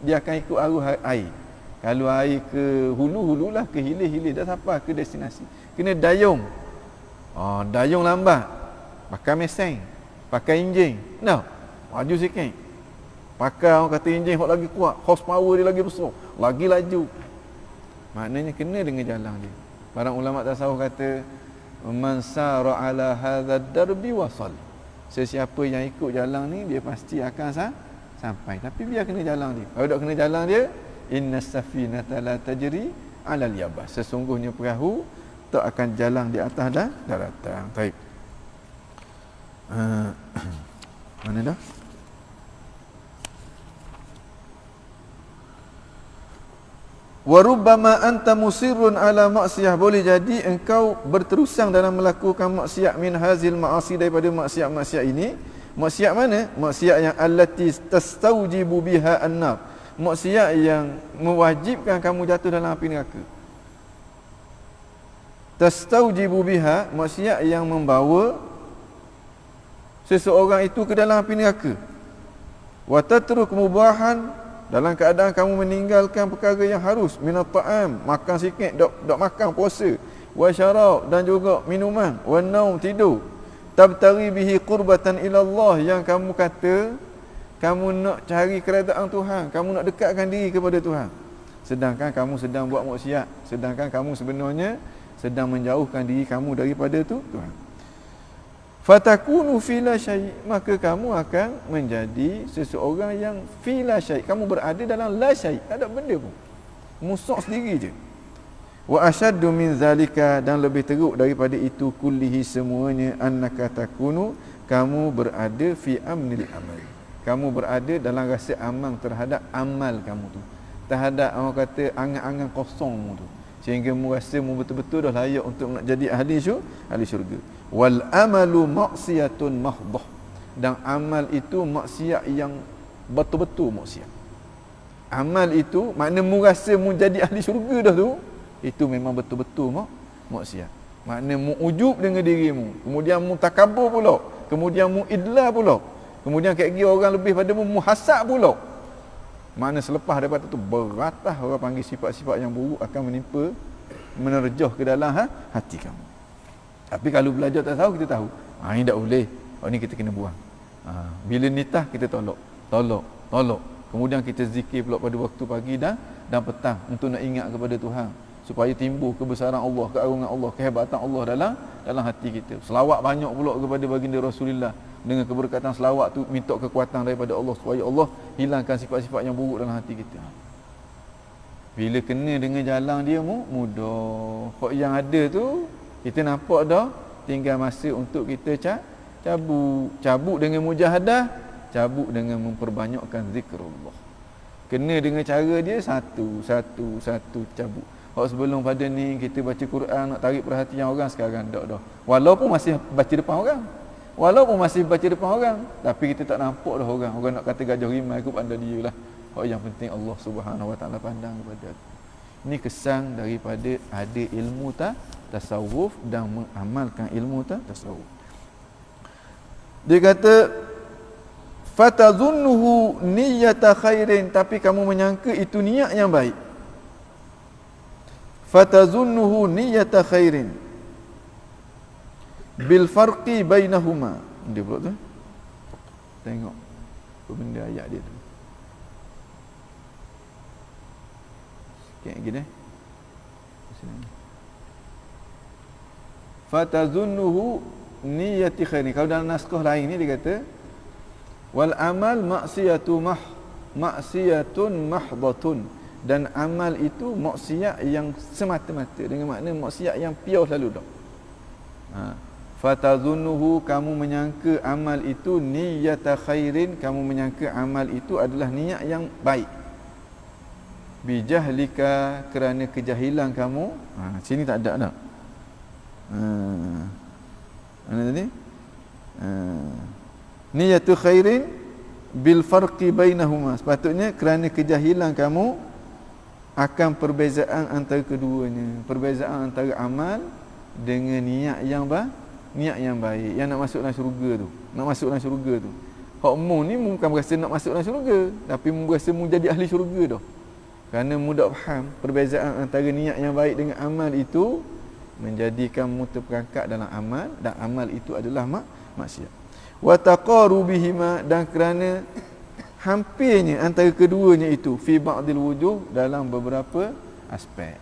Dia akan ikut arus air. Kalau air ke hulu lah, ke hilir dah sampai ke destinasi. Kena dayung. Dayung lambat. Pakai mesin, pakai enjin. Nah, maju sikit. Pakai orang kata enjin hok lagi kuat, horsepower dia lagi besar, lagi laju. Maknanya kena dengan jalan dia. Para ulama tasawuf kata man sara ala hadzal darbi wasal. Sesiapa yang ikut jalan ni dia pasti akan sampai. Tapi biar kena jalan dia. Kalau tak kena jalan dia, innas safinata la tajri ala al-yabas. Sesungguhnya perahu tak akan jalan di atas daratan. Baik. Mana dah? Wa rubbama anta musirrun ala maksiyah. Boleh jadi engkau berterusang dalam melakukan maksiat min hazil ma'asi, daripada maksiat-maksiat ini. Maksiat mana? Maksiat yang allati tastaujibu biha an-nar. Maksiat yang mewajibkan kamu jatuh dalam api neraka. Tastaujibu biha, maksiat yang membawa seseorang itu ke dalam api neraka. Wa tatruk mubahan, dalam keadaan kamu meninggalkan perkara yang harus, minat ta'am, makan sikit, dok makan puasa, wa syarab, dan juga minuman, wa naum, tidur, tabtari bihi qurbatan ila Allah, yang kamu kata kamu nak cari keredaan Tuhan, kamu nak dekatkan diri kepada Tuhan, sedangkan kamu sedang buat maksiat, sedangkan kamu sebenarnya sedang menjauhkan diri kamu daripada Tuhan. Fatakunu fila syai', maka kamu akan menjadi seseorang yang fila syai', kamu berada dalam la syai', tak ada benda pun, musak sendiri je. Wa asyaddu min zalika, dan lebih teruk daripada itu, kullihi, semuanya, annaka takunu, kamu berada fi amnil amal, kamu berada dalam rasa aman terhadap amal kamu tu, terhadap orang kata angan-angan kosong tu, sehingga mu rasa mu betul-betul dah layak untuk nak jadi ahli syurga. Wal amalu maksiyatun mahdah, dan amal itu maksiat yang betul-betul maksiat. Amal itu makna mu rasa mu jadi ahli syurga dah tu, itu memang betul-betul maksiat. Makna mu ujub dengan dirimu, kemudian mu takabur pula, kemudian mu idlah pula, kemudian kayak gini orang lebih pada mu hasad pula. Makna selepas daripada tu beratah orang panggil sifat-sifat yang buruk akan menimpa, menerjah ke dalam hati kamu. Tapi kalau belajar tak tahu, kita tahu ini tak boleh, ini kita kena buang. Bila nitah kita tolak. Kemudian kita zikir pula pada waktu pagi dan petang untuk nak ingat kepada Tuhan, supaya timbul kebesaran Allah, keagungan Allah, kehebatan Allah dalam hati kita. Selawat banyak pula kepada baginda Rasulullah. Dengan keberkatan selawat tu minta kekuatan daripada Allah supaya Allah hilangkan sifat-sifat yang buruk dalam hati kita. Bila kena dengan jalan dia mudah. Hak yang ada tu kita nampak dah, tinggal masa untuk kita cabut dengan mujahadah, cabut dengan memperbanyakkan zikrullah. Kena dengan cara dia satu cabut. Hak sebelum pada ni kita baca Quran nak tarik perhatian orang, sekarang dah. Walaupun masih baca depan orang, tapi kita tak nampak dah orang nak kata gajah rimai aku pandai dia lah. Hak yang penting Allah Subhanahu Wa Taala pandang kepada aku. Ini kesan daripada ada ilmu tasawuf dan mengamalkan ilmu tasawuf. Dia kata fatazunnuhu niyyata khairin, tapi kamu menyangka itu niat yang baik. Fatazunnuhu niyyata khairin bil farqi bainahuma. Dia pula tu. Tengok apa benda ayat dia tu. Sikit lagi dah. Fatazunnuhu niyyati khairin. Kalau dalam naskah lain ni dia kata wal amal maksiyatun mahdhatun, dan amal itu maksiat yang semata-mata, dengan makna maksiat yang pure selalu dah. Fatazunnuhu, kamu menyangka amal itu niyyata khairin, kamu menyangka amal itu adalah niat yang baik. Bijahlika, kerana kejahilan kamu. Sini tak ada dah. Mana tadi? Niyyatu khairin bil farqi bainahuma. Sepatutnya kerana kejahilan kamu akan perbezaan antara keduanya, perbezaan antara amal dengan niat yang baik, yang nak masuk dalam syurga tu, nak masuk dalam syurga tu. Hak mu ni bukan berasa nak masuk dalam syurga, tapi mu berasa mu jadi ahli syurga dah. Kerana mu dak faham perbezaan antara niat yang baik dengan amal itu menjadikan mu terperangkap dalam amal, dan amal itu adalah maksiat. Wa taqarubihima, dan kerana hampirnya antara keduanya itu fi ba'dil wujuh, dalam beberapa aspek.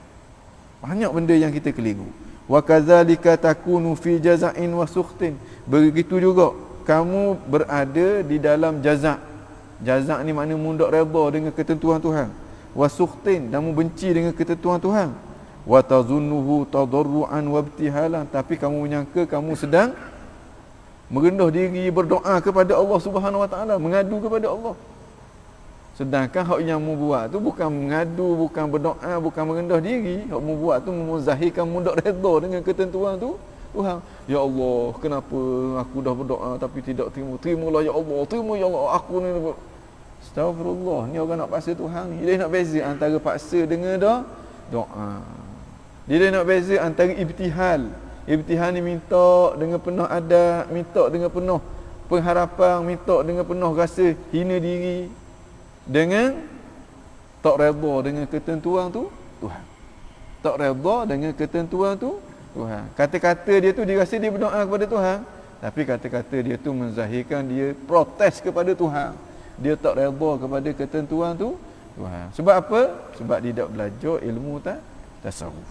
Banyak benda yang kita keliru. Wa kadzalika takunu fi jaza'in wa sukhtin. Begitu juga kamu berada di dalam jazak. Jazak ni makna mundak redha dengan ketentuan Tuhan. Wa sukhtin, dan mu benci dengan ketentuan Tuhan. Wa tazunnuhu tadarruan wa ibtihalan, tapi kamu menyangka kamu sedang merendah diri, berdoa kepada Allah Subhanahu Wa Taala, mengadu kepada Allah. Sedangkan hak yang mu buat tu bukan mengadu, bukan berdoa, bukan merendah diri. Hak mu buat tu menzahirkan mudak redha dengan ketentuan tu Tuhan. Ya Allah, kenapa aku dah berdoa tapi tidak terima? Terimalah ya Allah, terima ya Allah, aku ni. Astagfirullah, ni orang nak paksa Tuhan ni. Dia nak beza antara paksa dengan doa. Dia nak beza antara ibtihal. Ibtihal ni minta dengan penuh adab, minta dengan penuh pengharapan, minta dengan penuh rasa hina diri, dengan tak redha dengan ketentuan tu Tuhan. Tak redha dengan ketentuan tu Tuhan. Kata-kata dia tu dia rasa dia berdoa kepada Tuhan, tapi kata-kata dia tu menzahirkan dia protes kepada Tuhan. Dia tak redha kepada ketentuan tu Tuhan. Sebab apa? Sebab dia tak belajar ilmu tasawuf.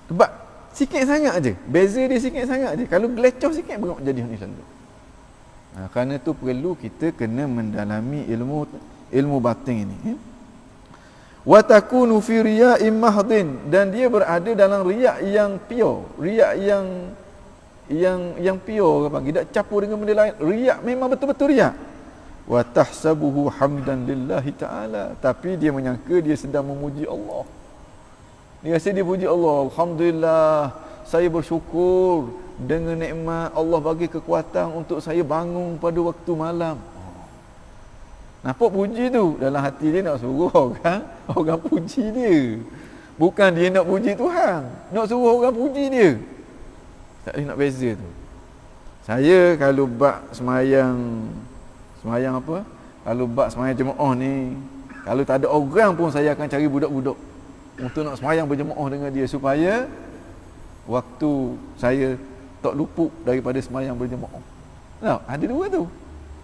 Sebab sikit sangat aje. Beza dia sikit sangat aje. Kalau gelecoh sikit baru jadi ni selalu. Kerana tu perlu kita kena mendalami ilmu batin ini. Wa takunu fi riya'in mahdin, dan dia berada dalam riya' yang pure, riya' yang pure, apa tidak campur dengan benda lain. Riya' memang betul-betul riya'. Wa tahsabuhu hamdan lillahi ta'ala, tapi dia menyangka dia sedang memuji Allah. Dia rasa dia puji Allah, alhamdulillah, saya bersyukur dengan nikmat Allah bagi kekuatan untuk saya bangun pada waktu malam. Nampak puji tu dalam hati dia, nak suruh orang puji dia. Bukan dia nak puji Tuhan, nak suruh orang puji dia. Tak boleh nak beza tu. Saya kalau bab semayang apa? Kalau bab semayang jemaah ni, kalau tak ada orang pun saya akan cari budak-budak untuk nak semayang berjemaah dengan dia, supaya waktu saya tak luput daripada semayang berjemaah. Nah, ada dua tu.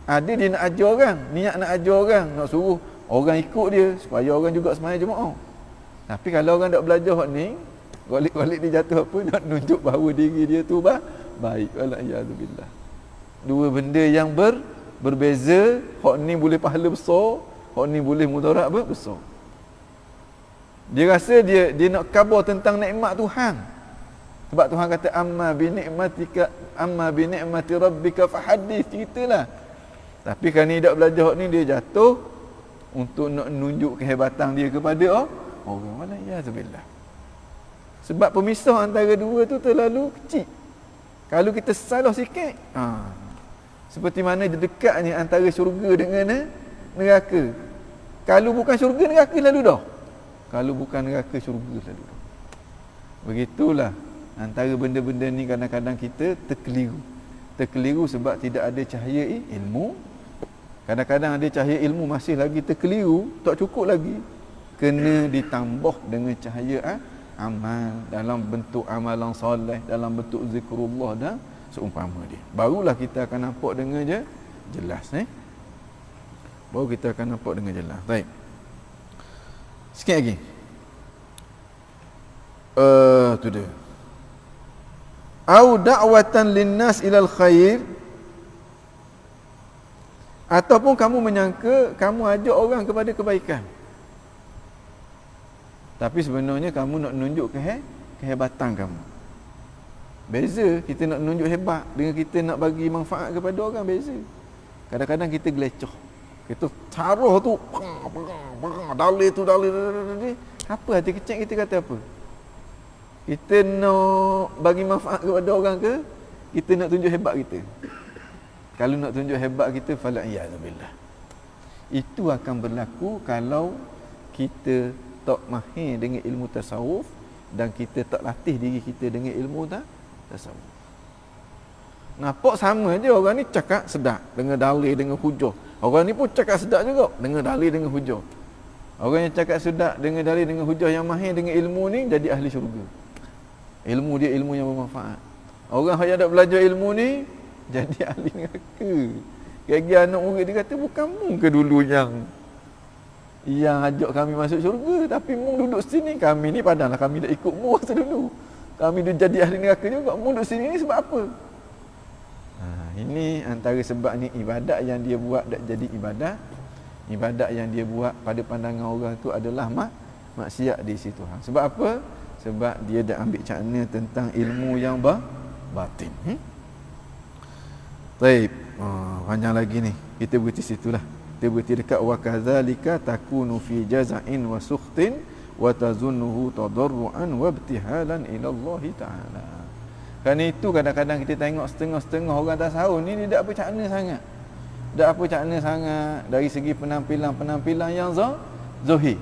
Ada dia nak ajar orang, niat nak ajar orang, nak suruh orang ikut dia supaya orang juga semayang jemaah. Tapi kalau orang tak belajar hak ni, balik dia jatuh apa? Nak tunjuk bahawa diri dia tu baik. Wala'iyadzubillah. Dua benda yang berbeza. Hak ni boleh pahala besar, hak ni boleh mudarat besar. Dia rasa dia nak khabar tentang nikmat Tuhan. Sebab Tuhan kata amma bi ni'mati rabbika fahaddits, ceritalah. Tapi kan ni tak belajar ni, dia jatuh untuk nak menunjuk kehebatan dia kepada orang. Wala'iyadzubillah. Sebab pemisah antara dua tu terlalu kecil. Kalau kita salah sikit, seperti mana dekatnya antara syurga dengan neraka. Kalau bukan syurga, neraka lalu dah. Kalau bukan neraka, syurga lalu dah. Begitulah antara benda-benda ni kadang-kadang kita terkeliru. Terkeliru sebab tidak ada cahaya ilmu. Kadang-kadang ada cahaya ilmu masih lagi terkeliru, tak cukup lagi. Kena ditambah dengan cahaya amal dalam bentuk amalan soleh, dalam bentuk zikrullah dan seumpama dia. Barulah kita akan nampak dengan jelas. Baru kita akan nampak dengan jelas. Baik. Sikit lagi. Tu dia. Au da'watan linnas ilal khair, ataupun kamu menyangka kamu ajak orang kepada kebaikan, tapi sebenarnya kamu nak menunjuk kehebatan kamu. Beza kita nak menunjuk hebat dengan kita nak bagi manfaat kepada orang, beza. Kadang-kadang kita gelecoh, kita taruh tu dalil tu dalil. Apa hati kecil kita kata apa? Kita nak bagi manfaat kepada orang ke kita nak tunjuk hebat kita? Kalau nak tunjuk hebat kita, fala iyadzubillah. Itu akan berlaku kalau kita tak mahir dengan ilmu tasawuf dan kita tak latih diri kita dengan ilmu tasawuf. Nampak sama je orang ni cakap sedap dengan dalil dengan hujah. Orang ni pun cakap sedap juga dengan dalil dengan hujah. Orang yang cakap sedap dengan dalil dengan hujah, yang mahir dengan ilmu ni jadi ahli syurga. Ilmu dia ilmu yang bermanfaat. Orang yang tak belajar ilmu ni jadi ahli neraka. Gigi anak murid dia kata, bukan mu ke dulu yang ajak kami masuk syurga, tapi mu duduk sini. Kami ni padahal kami dah ikut mu masa dulu. Kami dah jadi ahli neraka juga. Mu duduk sini ni sebab apa? Ini antara sebab ni ibadat yang dia buat tak jadi ibadat. Ibadat yang dia buat pada pandangan orang tu adalah maksiat di situ. Sebab apa? Sebab dia dah ambil cakna tentang ilmu yang batin. Baik. Panjang lagi ni. Kita berhenti situlah. Kita berhenti dekat wa kadzalika takunu fi jaza'in wa sukhtin wa tazunnuhu tadarruan wa ibtihalan ila Allah Taala. Kerana itu kadang-kadang kita tengok setengah-setengah orang tasawuf ni dia tak apa cakna sangat. Tak apa cakna sangat dari segi penampilan yang zahir.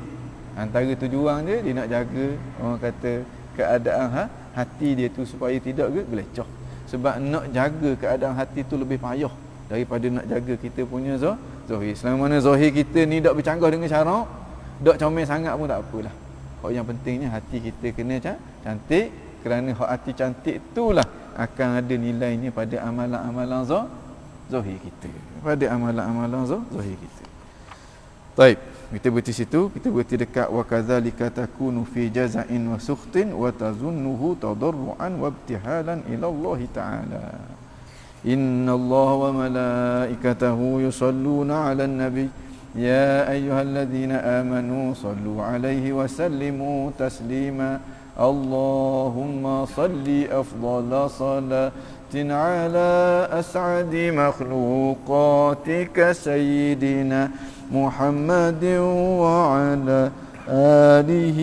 Antara tujuan dia nak jaga, orang kata, keadaan hati dia tu supaya tidak gelecoh. Sebab nak jaga keadaan hati tu lebih payah daripada nak jaga kita punya zahir. Selama mana zahir kita ni tak bercanggah dengan syarak, tak comel sangat pun tak apalah. Yang pentingnya hati kita kena cantik, kerana hati cantik itulah akan ada nilainya pada amalan-amalan zahir kita. Pada amalan-amalan zahir kita. Baik. Kita berhenti situ, kita berhenti dekat wa kadzalika takunu fi jaza'in wa sukhtin wa tazunnuhu tadarruan wa ibtihalan ila Allah Taala. Innallaha wa malaikatahu yusalluna 'alan nabi ya ayyuhalladzina amanu sallu 'alaihi wa sallimu taslima. Allahumma salli afdhala salatin 'ala as'adi makhluqatika sayyidina محمد وعلى آله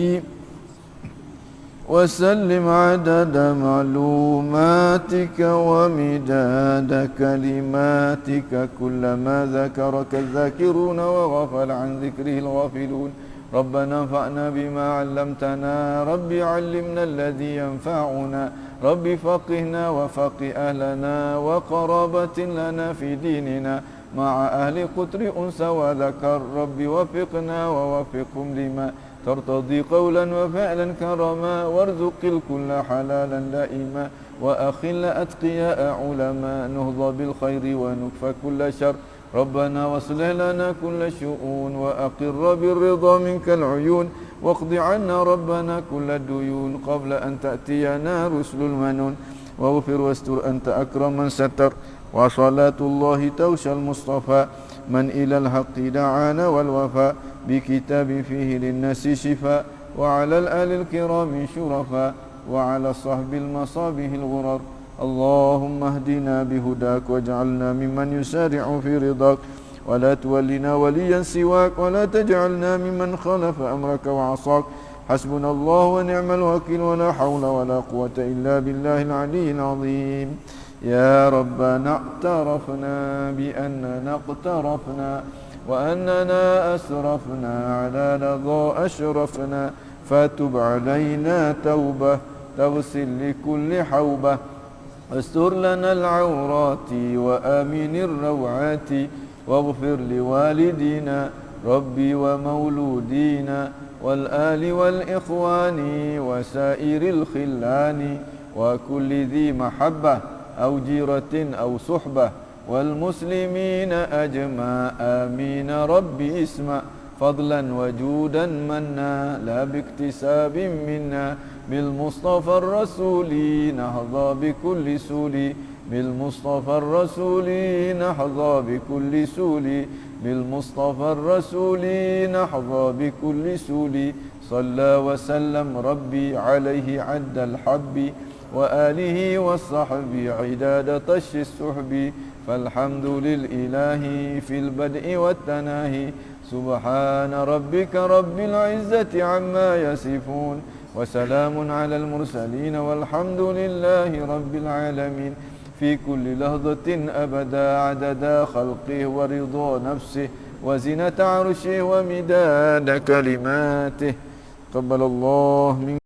وسلم عدد معلوماتك ومداد كلماتك كلما ذكرك الذاكرون وغفل عن ذكره الغافلون ربنا انفعنا بما علمتنا رب علمنا الذي ينفعنا رب فقهنا وفقه أهلنا وقرابة لنا في ديننا مع أهل قطر أنثى وذكر رب وفقنا ووفقهم لما ترتضي قولا وفعلا كرما وارزق الكل حلالا دائما وأخل أتقياء علماء نهضى بالخير ونكفى كل شر ربنا واصلح لنا كل شؤون وأقر بالرضا منك العيون واقض عنا ربنا كل الديون قبل أن تأتينا رسل المنون واغفر واستر أنت أكرم من ستر وصلاة الله توشى المصطفى من إلى الحق دعانا والوفاء بكتاب فيه للناس شفاء وعلى الآل الكرام شرفاء وعلى صحب المصابيح الغرر اللهم اهدنا بهداك واجعلنا ممن يسارع في رضاك ولا تولنا وليا سواك ولا تجعلنا ممن خالف أمرك وعصاك حسبنا الله ونعم الوكيل ولا حول ولا قوة إلا بالله العلي العظيم يا ربنا اعترفنا بأننا اقترفنا وأننا أسرفنا على لظى أشرفنا فتب علينا توبة تغسل لكل حوبة استر لنا العورات وآمن الروعات واغفر لوالدينا ربي ومولودينا والآل والإخوان وسائر الخلان وكل ذي محبة أو جيرة أو صحبة والمسلمين أجمع آمين ربي اسمع فضلا وجودا منا لا باكتساب منا بالمصطفى الرسول نحظى بكل سول بالمصطفى الرسول نحظى بكل سول بالمصطفى الرسول نحظى بكل سول صلى وسلم ربي عليه عد الحب وآله والصحب عداد طش السحب فالحمد للإله في البدء والتناهي سبحان ربك رب العزة عما يصفون وسلام على المرسلين والحمد لله رب العالمين في كل لحظة أبدا عدد خلقه ورضا نفسه وزنة عرشه ومداد كلماته قبل الله من